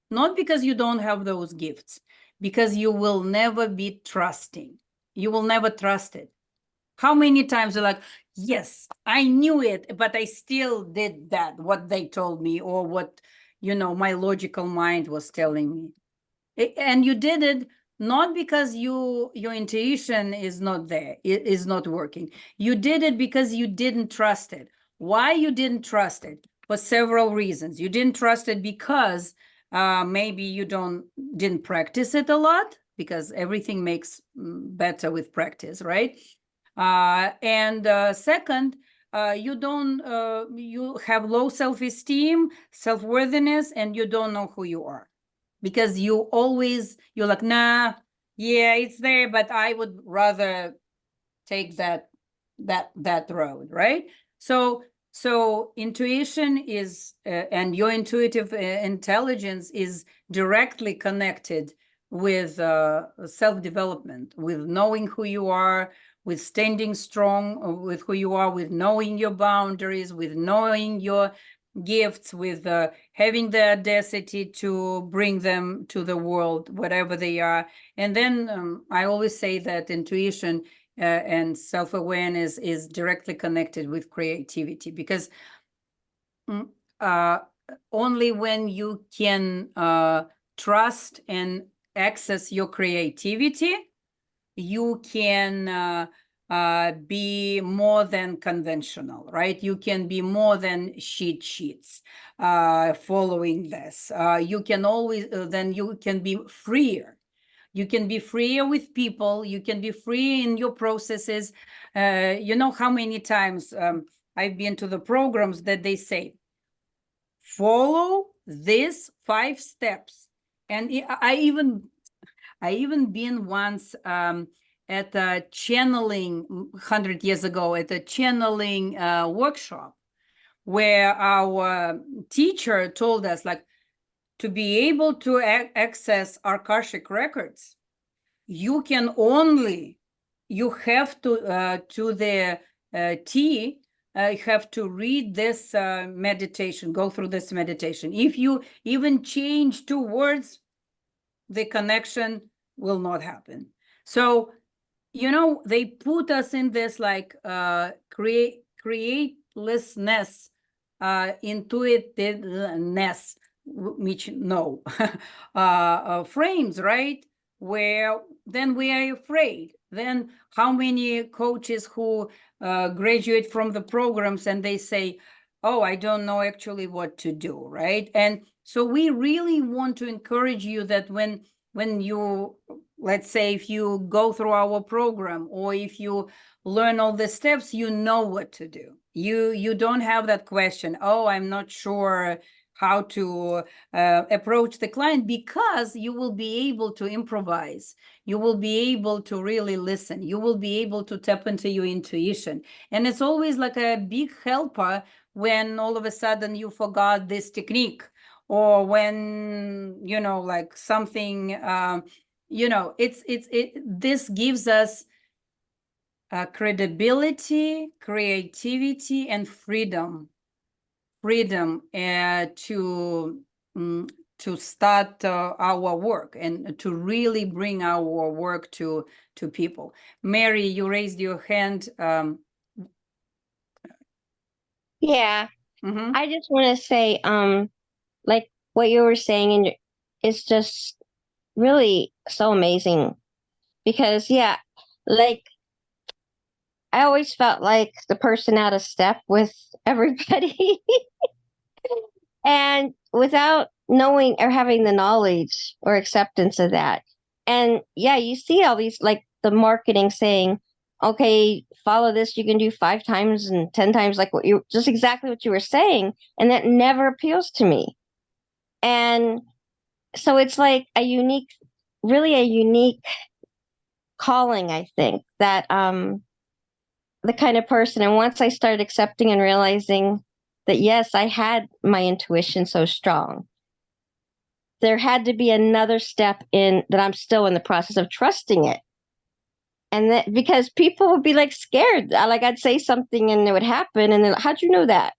Not because you don't have those gifts, because you will never be trusting. You will never trust it. How many times you're like, yes, I knew it, but I still did that, what they told me, or what, you know, my logical mind was telling me. And you did it not because your intuition is not there, it is not working. You did it because you didn't trust it. Why you didn't trust it? For several reasons. You didn't trust it because maybe you didn't practice it a lot, because everything makes better with practice, right? And second, you have low self-esteem, self-worthiness, and you don't know who you are, because you're like, nah, yeah, it's there, but I would rather take that road, right? So intuition is and your intuitive intelligence is directly connected with self-development, with knowing who you are, with standing strong with who you are, with knowing your boundaries, with knowing your gifts, with having the audacity to bring them to the world, whatever they are. And then I always say that intuition and self-awareness is directly connected with creativity, because only when you can trust and access your creativity, you can be more than conventional, right? You can be more than cheat sheets following this. You can always, then you can be freer. You can be freer with people. You can be free in your processes. You know how many times I've been to the programs that they say, follow these 5 steps. And I even been once at a channeling 100 years ago at a channeling workshop, where our teacher told us, like, to be able to access Akashic records, you have to the T, you have to read this meditation, go through this meditation. If you even change 2 words, the connection will not happen. So, you know, they put us in this like createlessness, intuitiveness, which no frames, right? Where then we are afraid. Then how many coaches who graduate from the programs and they say, oh, I don't know actually what to do, right? And so we really want to encourage you that when you, let's say, if you go through our program, or if you learn all the steps, you know what to do. You don't have that question, oh, I'm not sure how to approach the client, because you will be able to improvise. You will be able to really listen. You will be able to tap into your intuition. And it's always like a big helper when all of a sudden you forgot this technique, or when, you know, like something, you know, this gives us credibility, creativity, and freedom to start our work and to really bring our work to people. Mary, you raised your hand. Yeah, Mhm. I just want to say, like what you were saying, and it's just really so amazing because, yeah, like I always felt like the person out of step with everybody, and without knowing or having the knowledge or acceptance of that. And yeah, you see all these like the marketing saying, okay, follow this, you can do 5 times and 10 times, like what you just exactly what you were saying. And that never appeals to me. And so it's like really a unique calling, I think, that the kind of person. And once I started accepting and realizing that, yes, I had my intuition so strong, there had to be another step in that I'm still in the process of trusting it. And that because people would be like scared, like I'd say something and it would happen. And then, how'd you know that?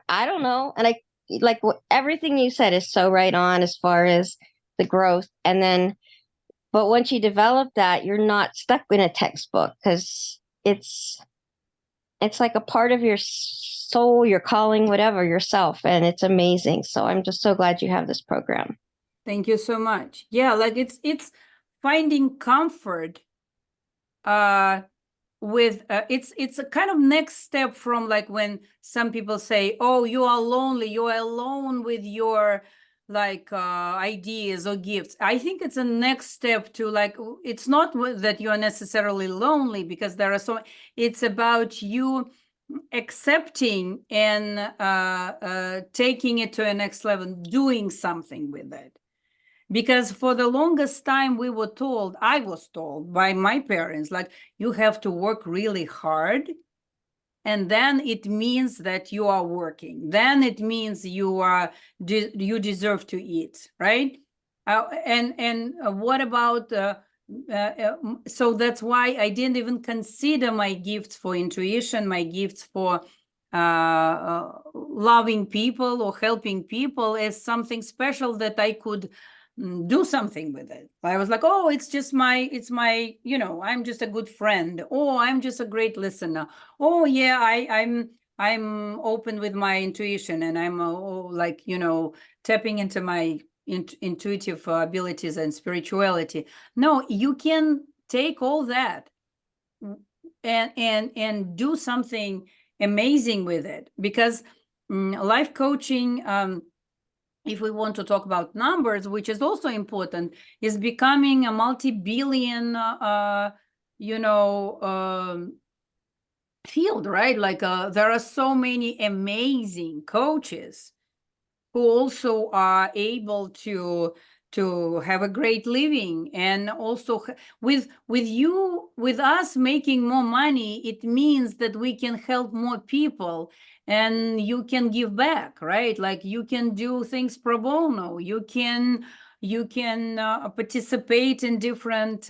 I don't know. And I like everything you said is so right on as far as the growth. And then, but once you develop that, you're not stuck in a textbook because it's like a part of your soul, your calling, whatever, yourself. And it's amazing. So I'm just so glad you have this program. Thank you so much. Yeah, like it's finding comfort with it's a kind of next step from like when some people say, oh, you are lonely, you are alone with your like ideas or gifts. I think it's a next step to like, it's not that you are necessarily lonely because there are so, it's about you accepting and taking it to a next level, doing something with it. Because for the longest time I was told by my parents, like, you have to work really hard, and then it means that you are working. Then it means you deserve to eat, right? And what about so that's why I didn't even consider my gifts for intuition, my gifts for loving people or helping people as something special that I could do something with it. I was like, oh, it's my, I'm just a good friend. Oh, I'm just a great listener. Oh yeah, I'm open with my intuition, and I'm like, tapping into my intuitive abilities and spirituality. No, you can take all that and do something amazing with it, because life coaching, if we want to talk about numbers, which is also important, is becoming a multi-billion, field, right? Like there are so many amazing coaches who also are able to have a great living, and also with us making more money, it means that we can help more people, and you can give back, right? Like you can do things pro bono, you can participate in different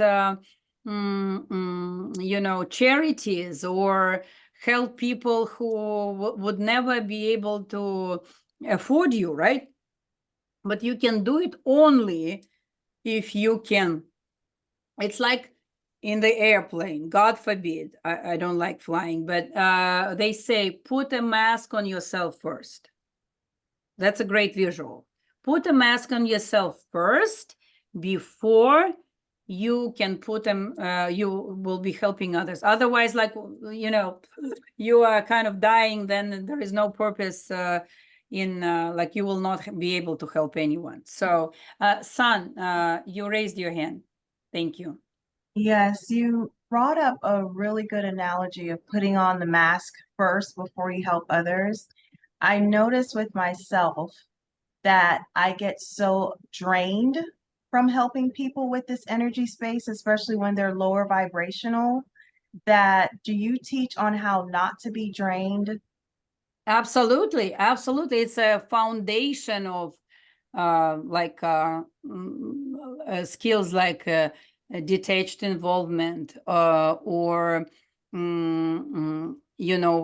charities, or help people who would never be able to afford you, right? But you can do it only if you can. It's like in the airplane, God forbid, I don't like flying, but they say, put a mask on yourself first. That's a great visual. Put a mask on yourself first before you can put them, you will be helping others. Otherwise, like, you are kind of dying, then there is no purpose in, like, you will not be able to help anyone. So, San, you raised your hand. Thank you. Yes, you brought up a really good analogy of putting on the mask first before you help others. I notice with myself that I get so drained from helping people with this energy space, especially when they're lower vibrational. That do you teach on how not to be drained? Absolutely, absolutely. It's a foundation of skills like detached involvement, or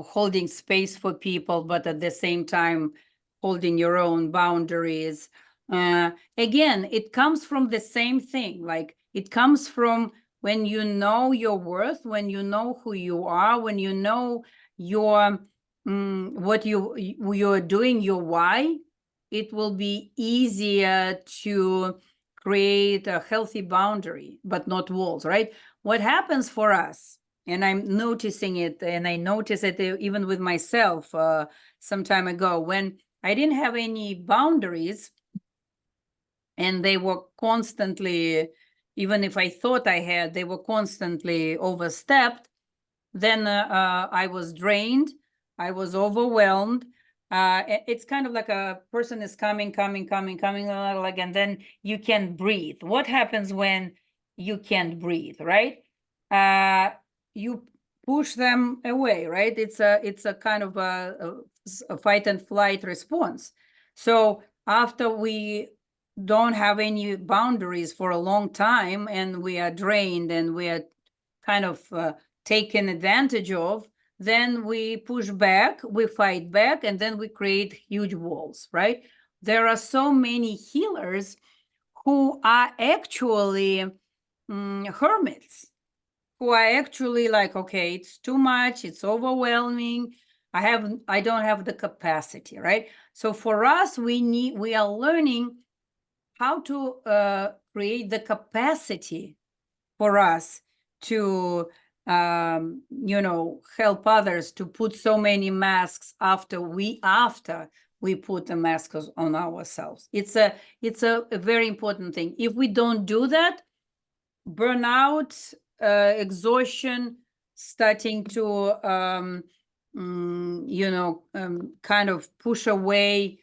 holding space for people, but at the same time holding your own boundaries, Again, it comes from the same thing. Like it comes from when you know your worth, when you know who you are, when you know your what you're doing, your why, it will be easier to create a healthy boundary, but not walls, right? What happens for us, and I'm noticing it, and I noticed it even with myself some time ago, when I didn't have any boundaries, and they were constantly, even if I thought I had, they were constantly overstepped, then I was drained, I was overwhelmed. It's kind of like a person is coming, like, and then you can't breathe. What happens when you can't breathe, right? You push them away, right? It's a kind of a fight and flight response. So after we don't have any boundaries for a long time, and we are drained, and we are kind of taken advantage of, then we push back, we fight back, and then we create huge walls, right? There are so many healers who are actually hermits, who are actually like, okay, it's too much, it's overwhelming, I don't have the capacity, right? So for us, we are learning how to create the capacity for us to help others, to put so many masks after we put the masks on ourselves. It's a very important thing. If we don't do that, burnout, exhaustion, starting to kind of push away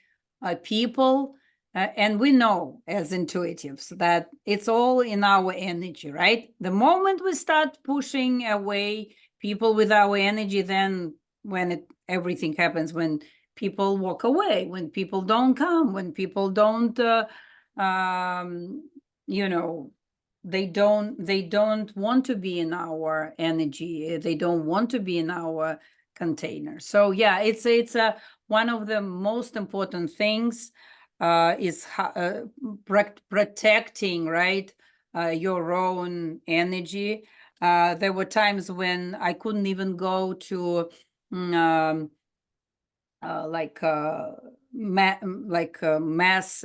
people. And we know as intuitives that it's all in our energy, right? The moment we start pushing away people with our energy, then when everything happens, when people walk away, when people don't come, when people don't, they don't want to be in our energy, they don't want to be in our container. So yeah, it's one of the most important things is protecting, right, your own energy. There were times when I couldn't even go to mass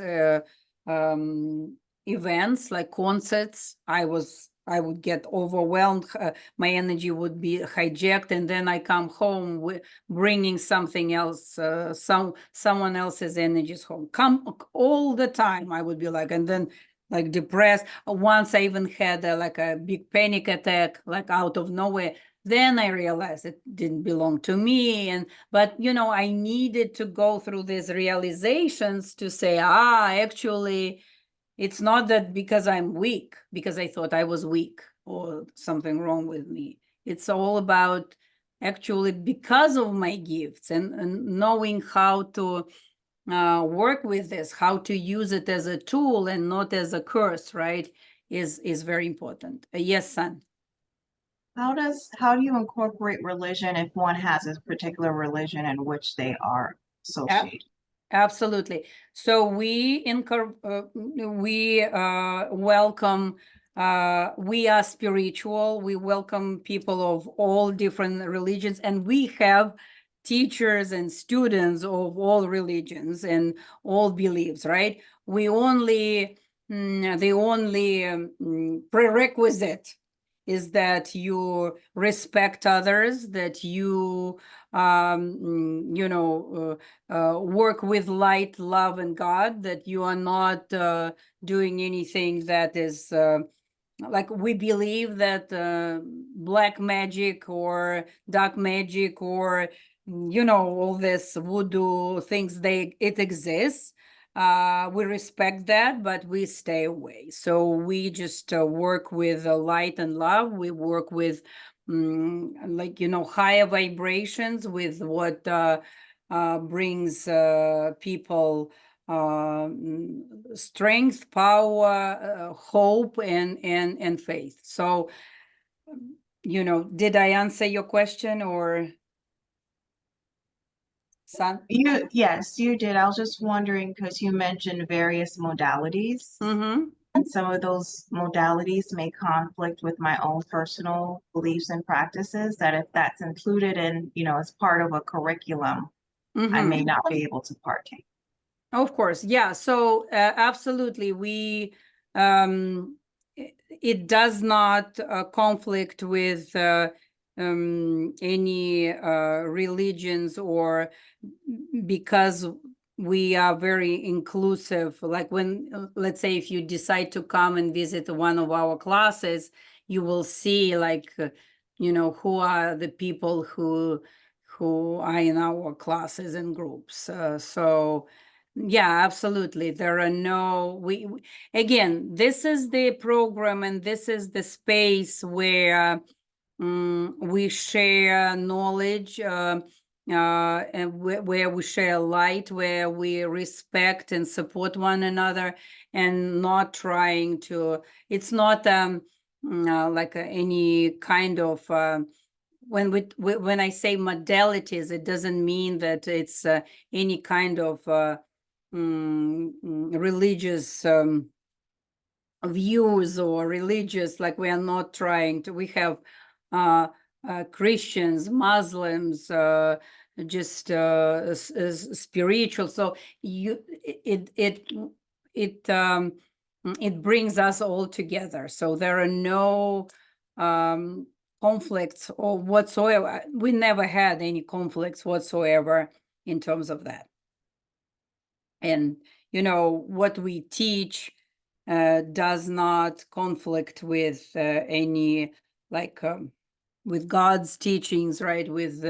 events like concerts. I would get overwhelmed, my energy would be hijacked, and then I come home with bringing something else, someone else's energies home. Come all the time, I would be like, and then like depressed. Once I even had a big panic attack, like out of nowhere. Then I realized it didn't belong to me, but I needed to go through these realizations to say, actually, it's not that because I'm weak, because I thought I was weak or something wrong with me. It's all about actually because of my gifts, and knowing how to work with this, how to use it as a tool and not as a curse, right, is very important. Yes, son. How do you incorporate religion if one has a particular religion in which they are associated? Absolutely. So we welcome, we are spiritual, we welcome people of all different religions, and we have teachers and students of all religions and all beliefs, right? We only, the only prerequisite is that you respect others, that you work with light, love, and God, that you are not doing anything that is like, we believe that black magic or dark magic or all this voodoo things, it exists. We respect that, but we stay away. So we just work with light and love. We work with higher vibrations, with what brings people strength, power, hope, and faith. So did I answer your question? Or San? Yes, you did. I was just wondering because you mentioned various modalities. Mm-hmm. And some of those modalities may conflict with my own personal beliefs and practices, that if that's included in, as part of a curriculum, I may not be able to partake. Of course, yeah. So absolutely, it does not conflict with any religions, or because we are very inclusive. Like when, let's say, if you decide to come and visit one of our classes, you will see who are the people who are in our classes and groups. So yeah, absolutely. There are no, again, this is the program and this is the space where we share knowledge, and where we share light, where we respect and support one another, and not trying to, it's not like any kind of, when I say modalities, it doesn't mean that it's any kind of religious views or religious, like we are not trying to, we have Christians, Muslims, just spiritual. So it brings us all together. So there are no conflicts or whatsoever. We never had any conflicts whatsoever in terms of that. And what we teach does not conflict with any, with God's teachings, right? With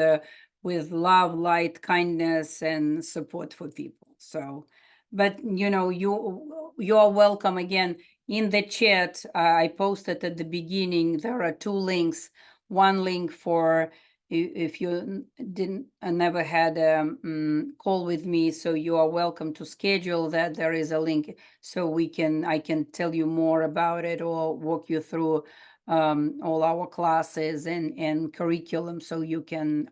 love, light, kindness, and support for people. So, but you are welcome. Again, in the chat, I posted at the beginning, there are 2 links. One link for if you never had a call with me, so you are welcome to schedule that. There is a link, so I can tell you more about it, or walk you through all our classes and curriculum, so you can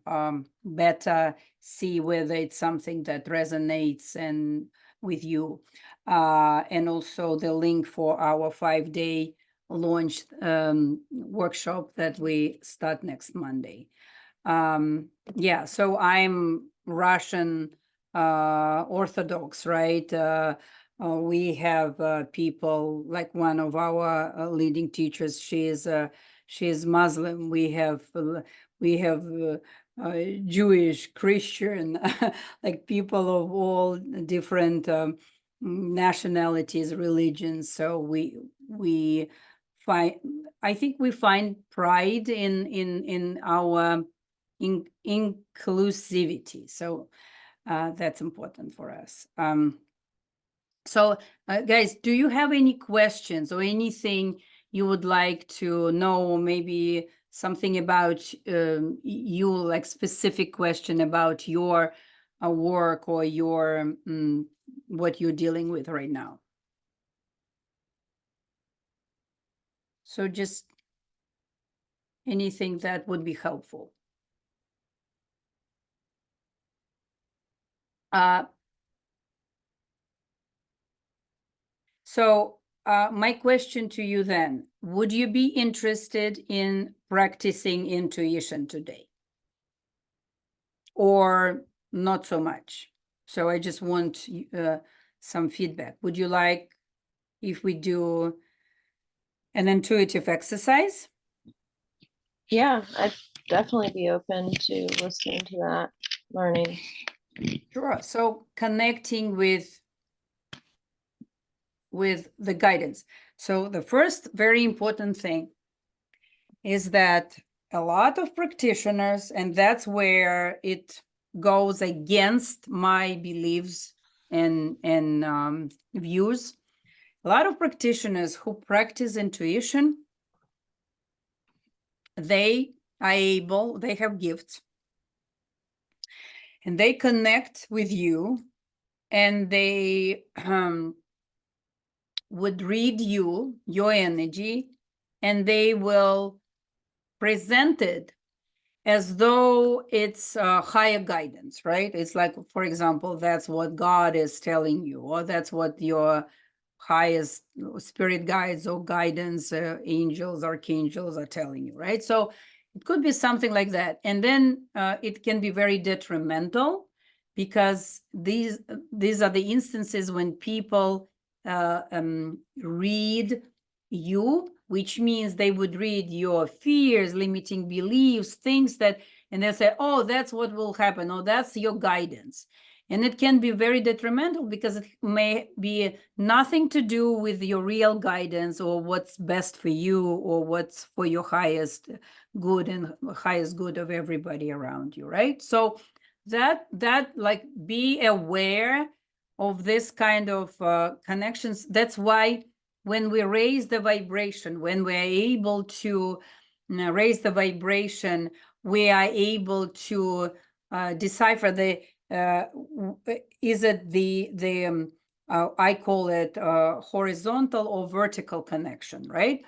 better see whether it's something that resonates and with you. And also the link for our 5-day launch workshop that we start next Monday. Yeah, so I'm Russian Orthodox, right? We have people, like one of our leading teachers, she is Muslim. We have Jewish, Christian, like people of all different nationalities, religions. So we find, I think we find pride in our inclusivity. So that's important for us. So guys, do you have any questions or anything you would like to know, or maybe something about you, like specific question about your work or your what you're dealing with right now? So just anything that would be helpful. So my question to you then, would you be interested in practicing intuition today? Or not so much? So I just want some feedback. Would you like if we do an intuitive exercise? Yeah, I'd definitely be open to listening to that, learning. Sure. So connecting with the guidance. So the first very important thing is that a lot of practitioners, and that's where it goes against my beliefs and views, a lot of practitioners who practice intuition, they have gifts, and they connect with you, and they would read your energy, and they will present it as though it's higher guidance, right? It's like, for example, that's what God is telling you, or that's what your highest spirit guides or guidance, angels, archangels are telling you, right? So it could be something like that. And then it can be very detrimental, because these are the instances when people read you, which means they would read your fears, limiting beliefs, things that, and they'll say, oh, that's what will happen, or that's your guidance. And it can be very detrimental, because it may be nothing to do with your real guidance, or what's best for you, or what's for your highest good and highest good of everybody around you, right? So that like, be aware of this kind of connections. That's why when we raise the vibration, when we're able to raise the vibration, we are able to decipher the is it the I call it horizontal or vertical connection, right?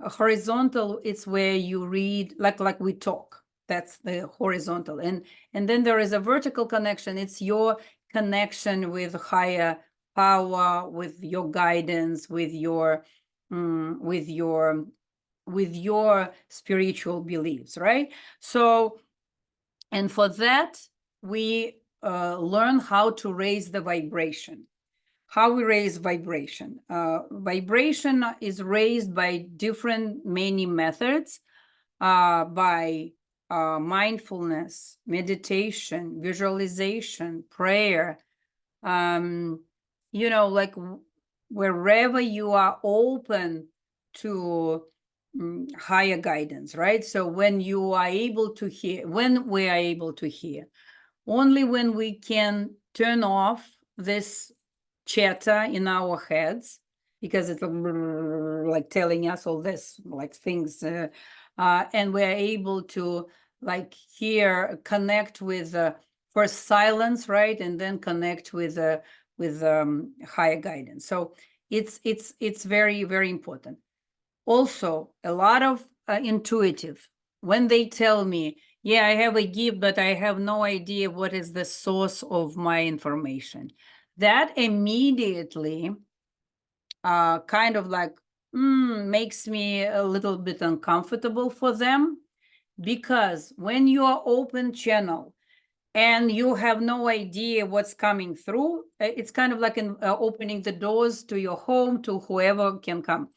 Horizontal, it's where you read like we talk. That's the horizontal. And then there is a vertical connection. It's your connection with higher power, with your guidance, with your spiritual beliefs, right? So, and for that, we learn how to raise the vibration. How we raise vibration. Vibration is raised by many methods, by mindfulness, meditation, visualization, prayer, like wherever you are open to higher guidance, right? So when you are able to hear, when we are able to hear, only when we can turn off this chatter in our heads, because it's like telling us all this, like things, and we're able to like hear, connect with first silence, right, and then connect with higher guidance. So it's very, very important. Also, a lot of intuitive, when they tell me, yeah, I have a gift, but I have no idea what is the source of my information, that immediately kind of like makes me a little bit uncomfortable for them, because when you are open channel and you have no idea what's coming through, it's kind of like opening the doors to your home to whoever can come.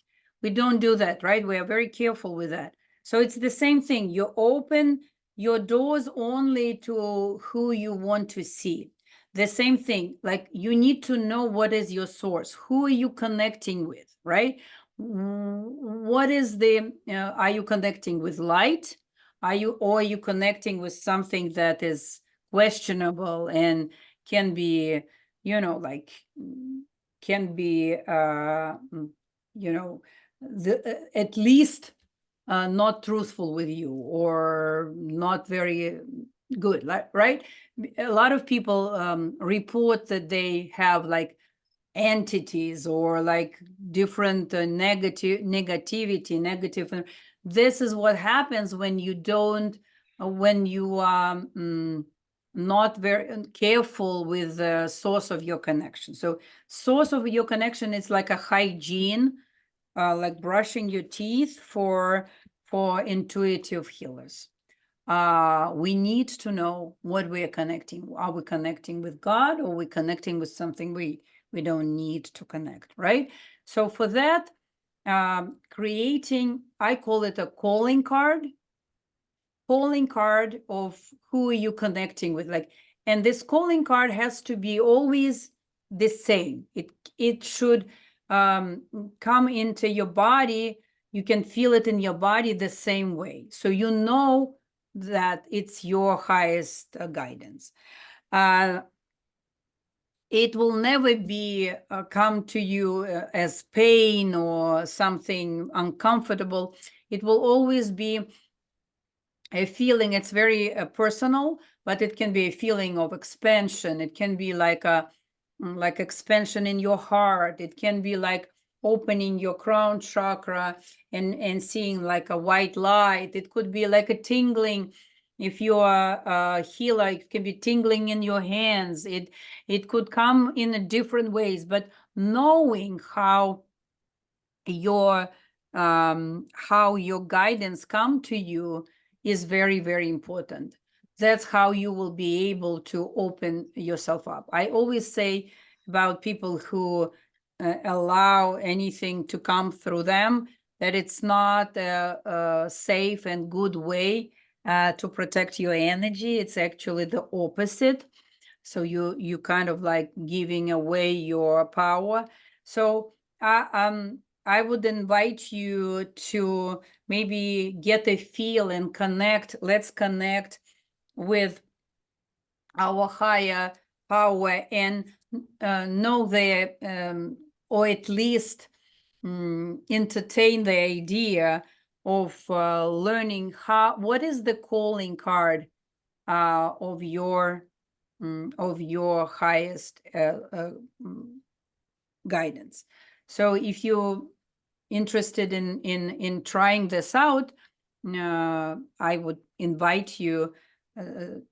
We don't do that, right? We are very careful with that. So it's the same thing. You open your doors only to who you want to see. The same thing, like you need to know what is your source. Who are you connecting with, right? What is are you connecting with light? Are you connecting with something that is questionable and can be, can be, at least not truthful with you, or not very good, right? A lot of people report that they have like entities or like different negative. This is what happens when you don't, when you are not very careful with the source of your connection. So source of your connection is like a hygiene, like brushing your teeth for intuitive healers. We need to know what we are connecting. Are we connecting with God, or are we connecting with something we don't need to connect, right? So for that, creating, I call it a calling card of who are you connecting with, like, and this calling card has to be always the same. It should come into your body. You can feel it in your body the same way, so you know that it's your highest guidance. It will never be come to you as pain or something uncomfortable. It will always be a feeling. It's very personal, but it can be a feeling of expansion. It can be like expansion in your heart. It can be like opening your crown chakra and seeing like a white light. It could be like a tingling. If you are a healer, it can be tingling in your hands. It could come in a different ways, but knowing how your guidance come to you is very, very important. That's how you will be able to open yourself up. I always say about people who allow anything to come through them, that it's not a safe and good way to protect your energy. It's actually the opposite. So you kind of like giving away your power. So I would invite you to maybe get a feel and connect. Let's connect with our higher power and know the, or at least entertain the idea of learning what is the calling card of your highest guidance. So if you're interested in trying this out, I would invite you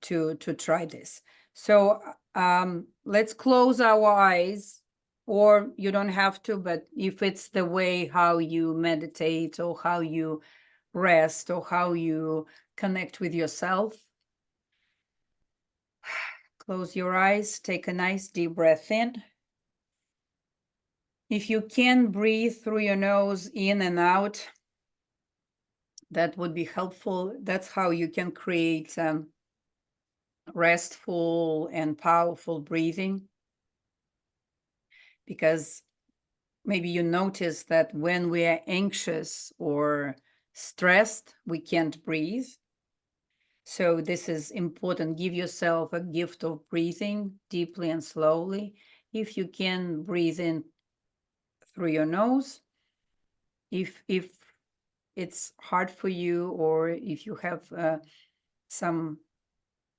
to try this. So let's close our eyes, or you don't have to, but if it's the way how you meditate or how you rest or how you connect with yourself, close your eyes, take a nice deep breath in. If you can breathe through your nose in and out, that would be helpful. That's how you can create restful and powerful breathing. Because maybe you notice that when we are anxious or stressed, we can't breathe. So this is important. Give yourself a gift of breathing deeply and slowly. If you can breathe in through your nose, if it's hard for you, or if you have some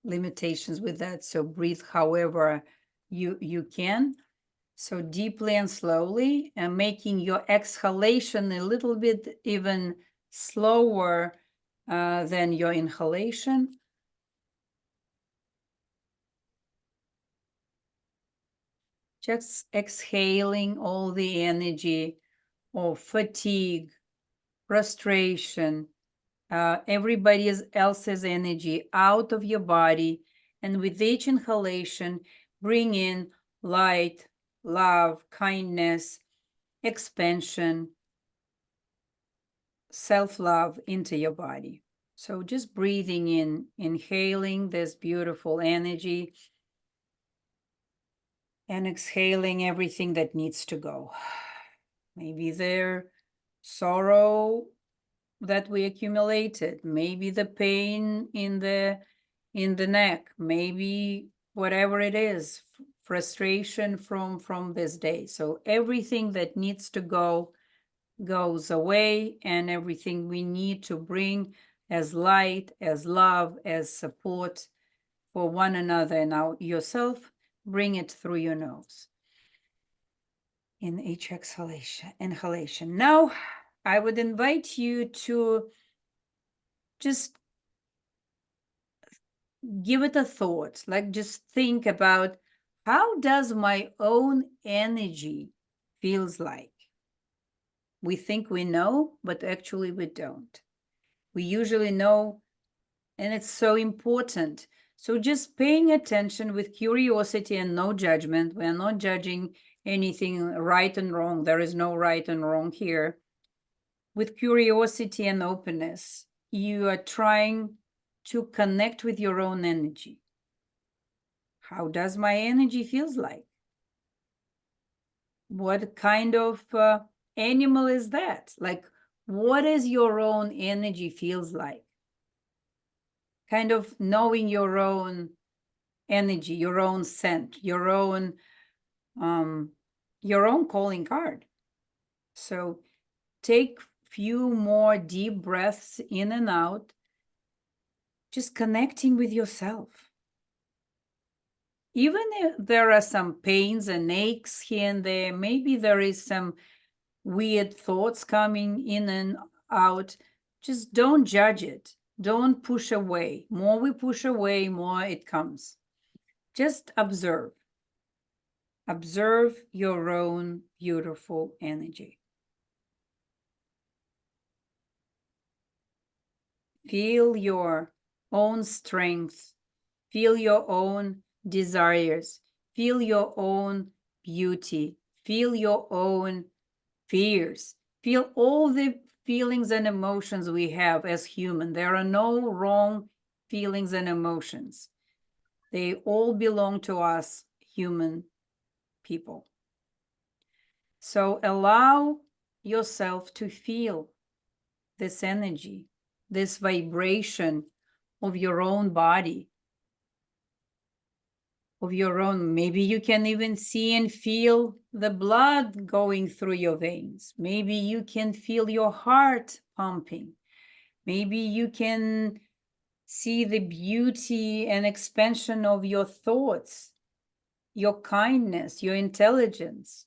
limitations with that, so breathe however you can. So deeply and slowly, and making your exhalation a little bit even slower than your inhalation. Just exhaling all the energy of fatigue, frustration, everybody else's energy out of your body. And with each inhalation, bring in light, love, kindness, expansion, self-love into your body. So just breathing in, inhaling this beautiful energy, and exhaling everything that needs to go. Maybe their sorrow that we accumulated, maybe the pain in the neck, maybe whatever it is, frustration from this day. So everything that needs to go goes away, and everything we need to bring as light, as love, as support for one another and yourself, bring it through your nose. In each inhalation. Now, I would invite you to just give it a thought, like just think about, how does my own energy feels like? We think we know, but actually we don't. We usually know, and it's so important. So just paying attention with curiosity and no judgment. We're not judging anything right and wrong. There is no right and wrong here. With curiosity and openness, you are trying to connect with your own energy. How does my energy feels like? What kind of animal is that? Like, what is your own energy feels like? Kind of knowing your own energy, your own scent, your own calling card. So take few more deep breaths in and out, just connecting with yourself. Even if there are some pains and aches here and there, maybe there is some weird thoughts coming in and out, just don't judge it. Don't push away. More we push away, more it comes. Just observe. Observe your own beautiful energy. Feel your own strength. Feel your own desires. Feel your own beauty. Feel your own fears. Feel all the feelings and emotions we have as human. There are no wrong feelings and emotions. They all belong to us human people. So allow yourself to feel this energy, this vibration of your own body, of your own. Maybe you can even see and feel the blood going through your veins. Maybe you can feel your heart pumping. Maybe you can see the beauty and expansion of your thoughts, your kindness, your intelligence.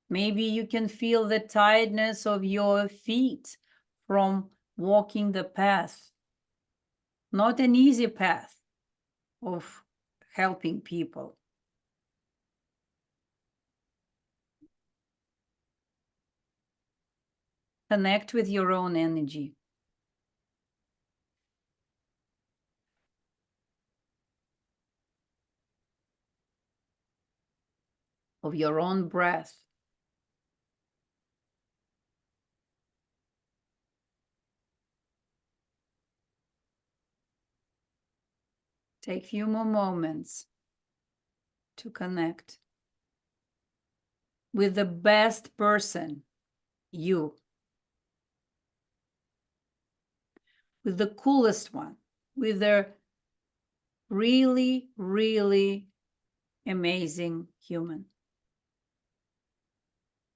Maybe you can feel the tiredness of your feet from walking the path. Not an easy path of helping people. Connect with your own energy. Of your own breath. Take a few more moments to connect with the best person, you. With the coolest one, with the really, really amazing human.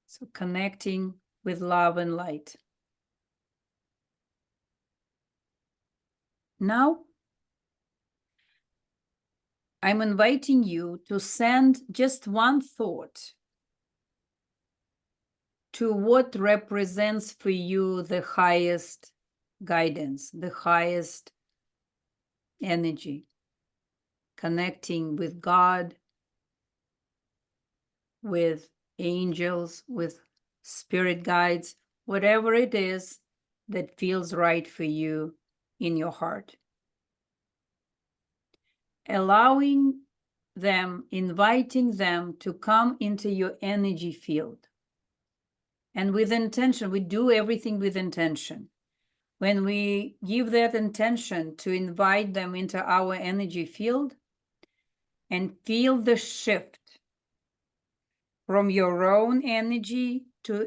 So connecting with love and light. Now, I'm inviting you to send just one thought to what represents for you the highest guidance, the highest energy, connecting with God, with angels, with spirit guides, whatever it is that feels right for you in your heart. Allowing them, inviting them to come into your energy field. And with intention, we do everything with intention. When we give that intention to invite them into our energy field and feel the shift from your own energy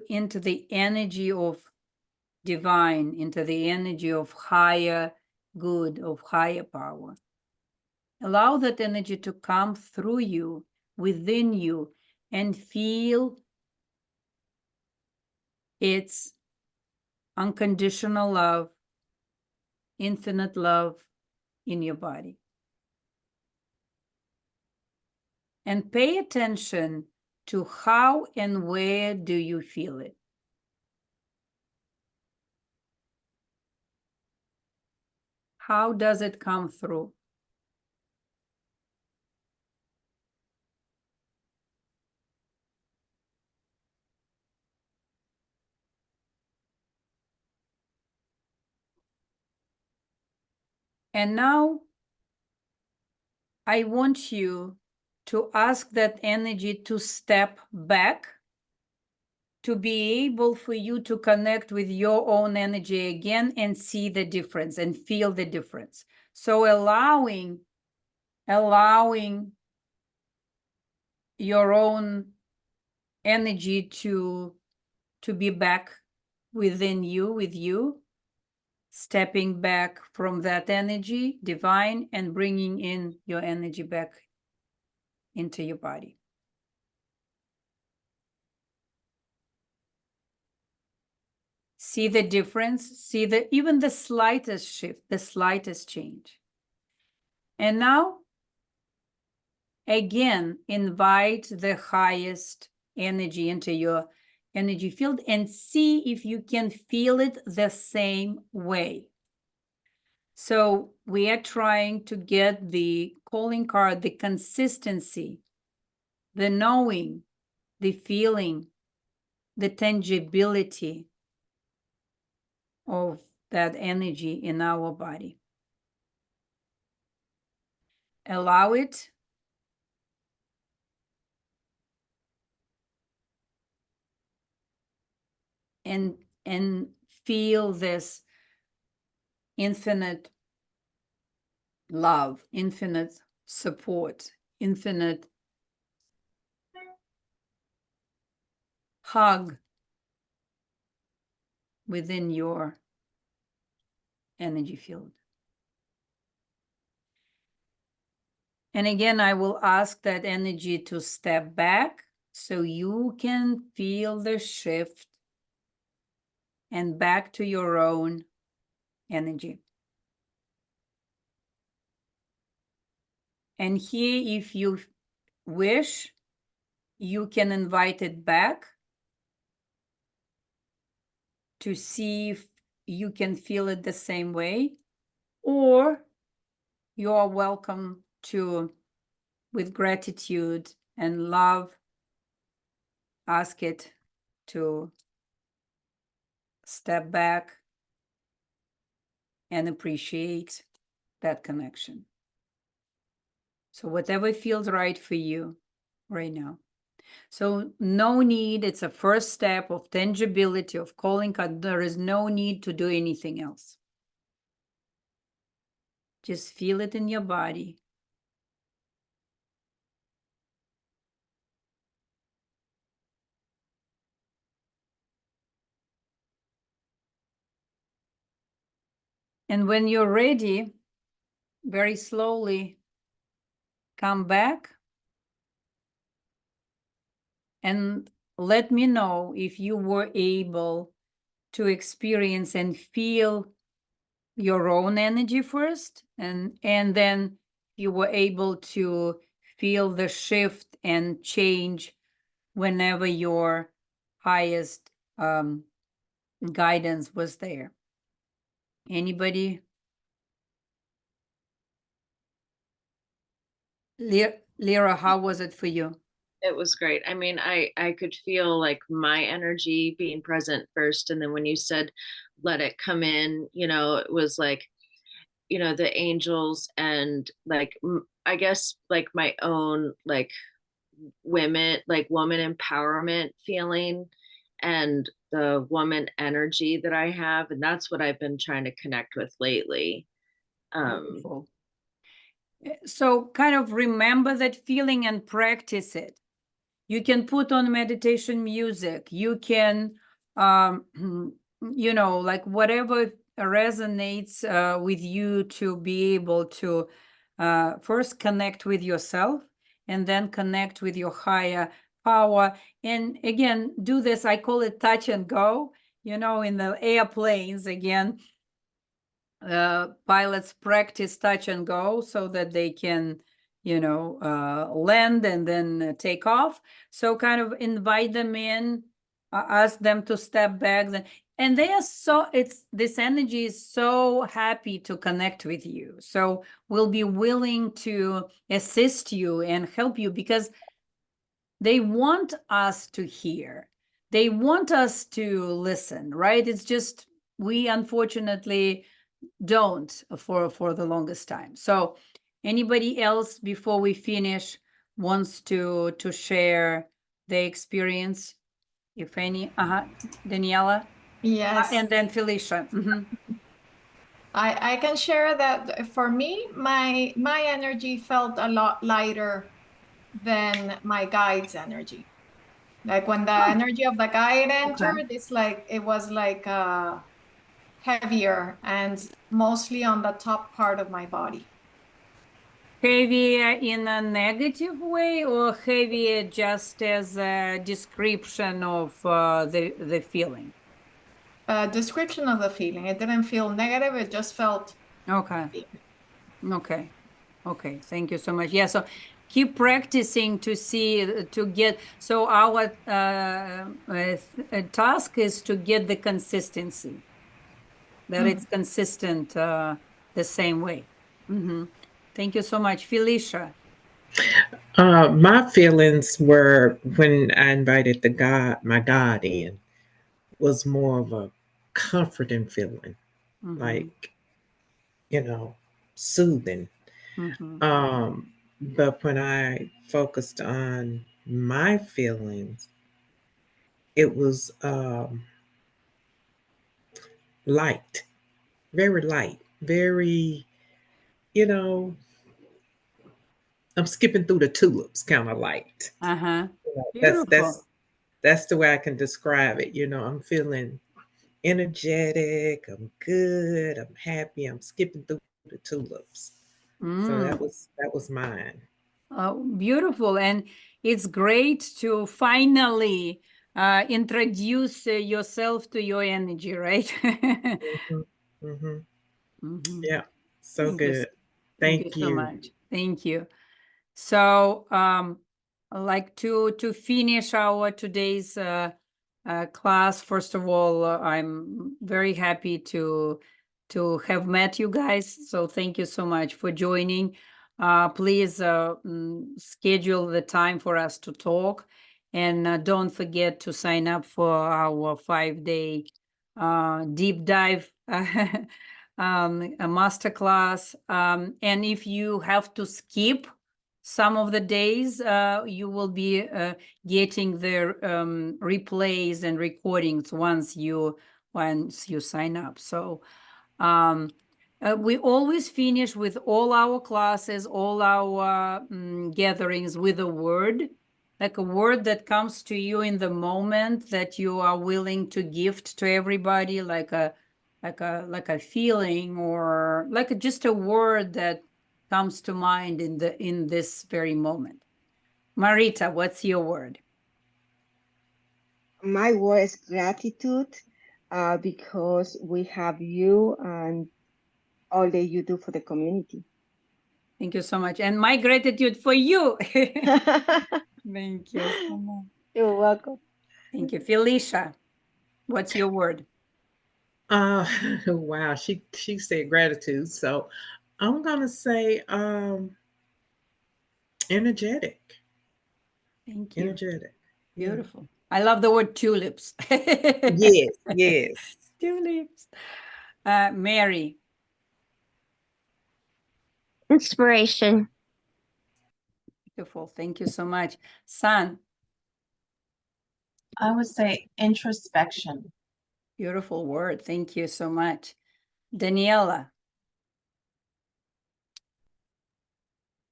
into the energy of divine, into the energy of higher good, of higher power. Allow that energy to come through you, within you, and feel its unconditional love, infinite love in your body. And pay attention to how and where do you feel it. How does it come through? And now I want you to ask that energy to step back, to be able for you to connect with your own energy again and see the difference and feel the difference. So allowing your own energy to be back within you, with you, stepping back from that energy, divine, and bringing in your energy back into your body. See the difference, see even the slightest shift, the slightest change. And now, again, invite the highest energy into your energy field and see if you can feel it the same way. So we are trying to get the calling card, the consistency, the knowing, the feeling, the tangibility of that energy in our body. Allow it. And feel this infinite love, infinite support, infinite hug within your energy field. And again, I will ask that energy to step back so you can feel the shift and back to your own energy. And here, if you wish, you can invite it back to see if you can feel it the same way, or you are welcome to, with gratitude and love, ask it to step back and appreciate that connection. So whatever feels right for you right now. So no need, it's a first step of tangibility, of calling out. There is no need to do anything else. Just feel it in your body. And when you're ready, very slowly come back and let me know if you were able to experience and feel your own energy first, and then you were able to feel the shift and change whenever your highest guidance was there. Anybody? Lyra, how was it for you? It was great. I mean, I could feel like my energy being present first. And then when you said, let it come in, it was like, the angels and like, I guess like my own, like woman empowerment feeling and the woman energy that I have. And that's what I've been trying to connect with lately. Wonderful. So kind of remember that feeling and practice it. You can put on meditation music. You can, like whatever resonates with you to be able to first connect with yourself and then connect with your higher power. And again, do this, I call it touch and go, in the airplanes, again, pilots practice touch and go so that they can land and then take off. So kind of invite them in, ask them to step back, and they are this energy is so happy to connect with you. So we'll be willing to assist you and help you because they want us to hear. They want us to listen, right? It's just we unfortunately don't for the longest time. So anybody else before we finish wants to share their experience, if any? Daniela? Yes. And then Felicia. I can share that for me, my energy felt a lot lighter than my guide's energy. Like when the energy of the guide entered, it was like heavier and mostly on the top part of my body. Heavier in a negative way or heavier just as a description of the feeling? Description of the feeling. It didn't feel negative. It just felt okay. Okay. Thank you so much. Yeah. So keep practicing to see, to get, so our task is to get the consistency, that it's consistent the same way. Thank you so much. Felicia. My feelings were when I invited my God in was more of a comforting feeling, like, soothing. But when I focused on my feelings, it was light, very light, very, you know, I'm skipping through the tulips kind of light. That's Beautiful. that's the way I can describe it. I'm feeling energetic, I'm good, I'm happy, I'm skipping through the tulips. So that was mine. Beautiful. And it's great to finally introduce yourself to your energy, right? Yeah, so good. Thank you Thank so you. much. Thank you. So I'd like to finish our today's class. First of all, I'm very happy to have met you guys. So thank you so much for joining. Please schedule the time for us to talk, and don't forget to sign up for our 5-day deep dive a masterclass. And if you have to skip some of the days, you will be getting the replays and recordings once you sign up. So we always finish with all our classes, all our gatherings with a word, like a word that comes to you in the moment that you are willing to gift to everybody, like a feeling, or like just a word that comes to mind in this very moment. Marita, what's your word? My word is gratitude, because we have you and all that you do for the community. Thank you so much. And my gratitude for you. Thank you so much. You're welcome. Thank you. Felicia, what's your word? Wow, she said gratitude. So I'm gonna say energetic. Thank you. Energetic. Beautiful. I love the word tulips. Yes, yes. Tulips. Mary. Inspiration. Beautiful. Thank you so much. San. I would say introspection. Beautiful word. Thank you so much. Daniela.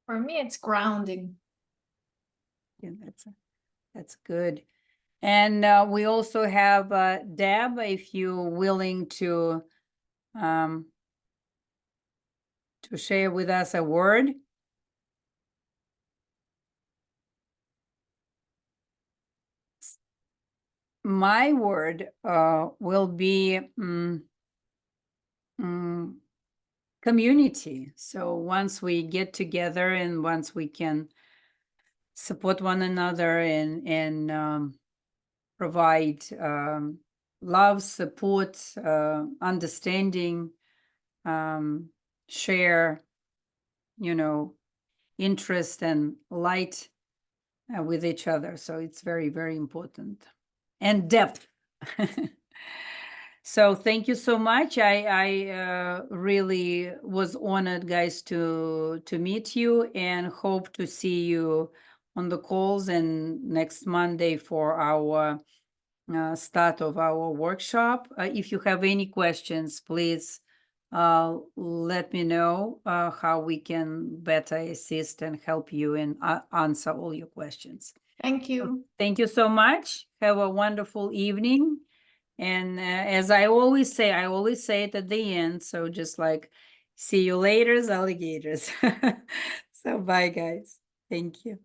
For me, it's grounding. Yeah, that's good. And we also have Deb, if you're willing to share with us a word. My word will be community. So once we get together and once we can support one another and provide love, support, understanding, share, interest and light with each other. So it's very, very important. And depth. So thank you so much. I really was honored, guys, to meet you, and hope to see you on the calls and next Monday for our start of our workshop. If you have any questions, please let me know how we can better assist and help you and answer all your questions. Thank you. Thank you so much. Have a wonderful evening. And as I always say it at the end. So just like, see you later, alligators. So bye, guys. Thank you.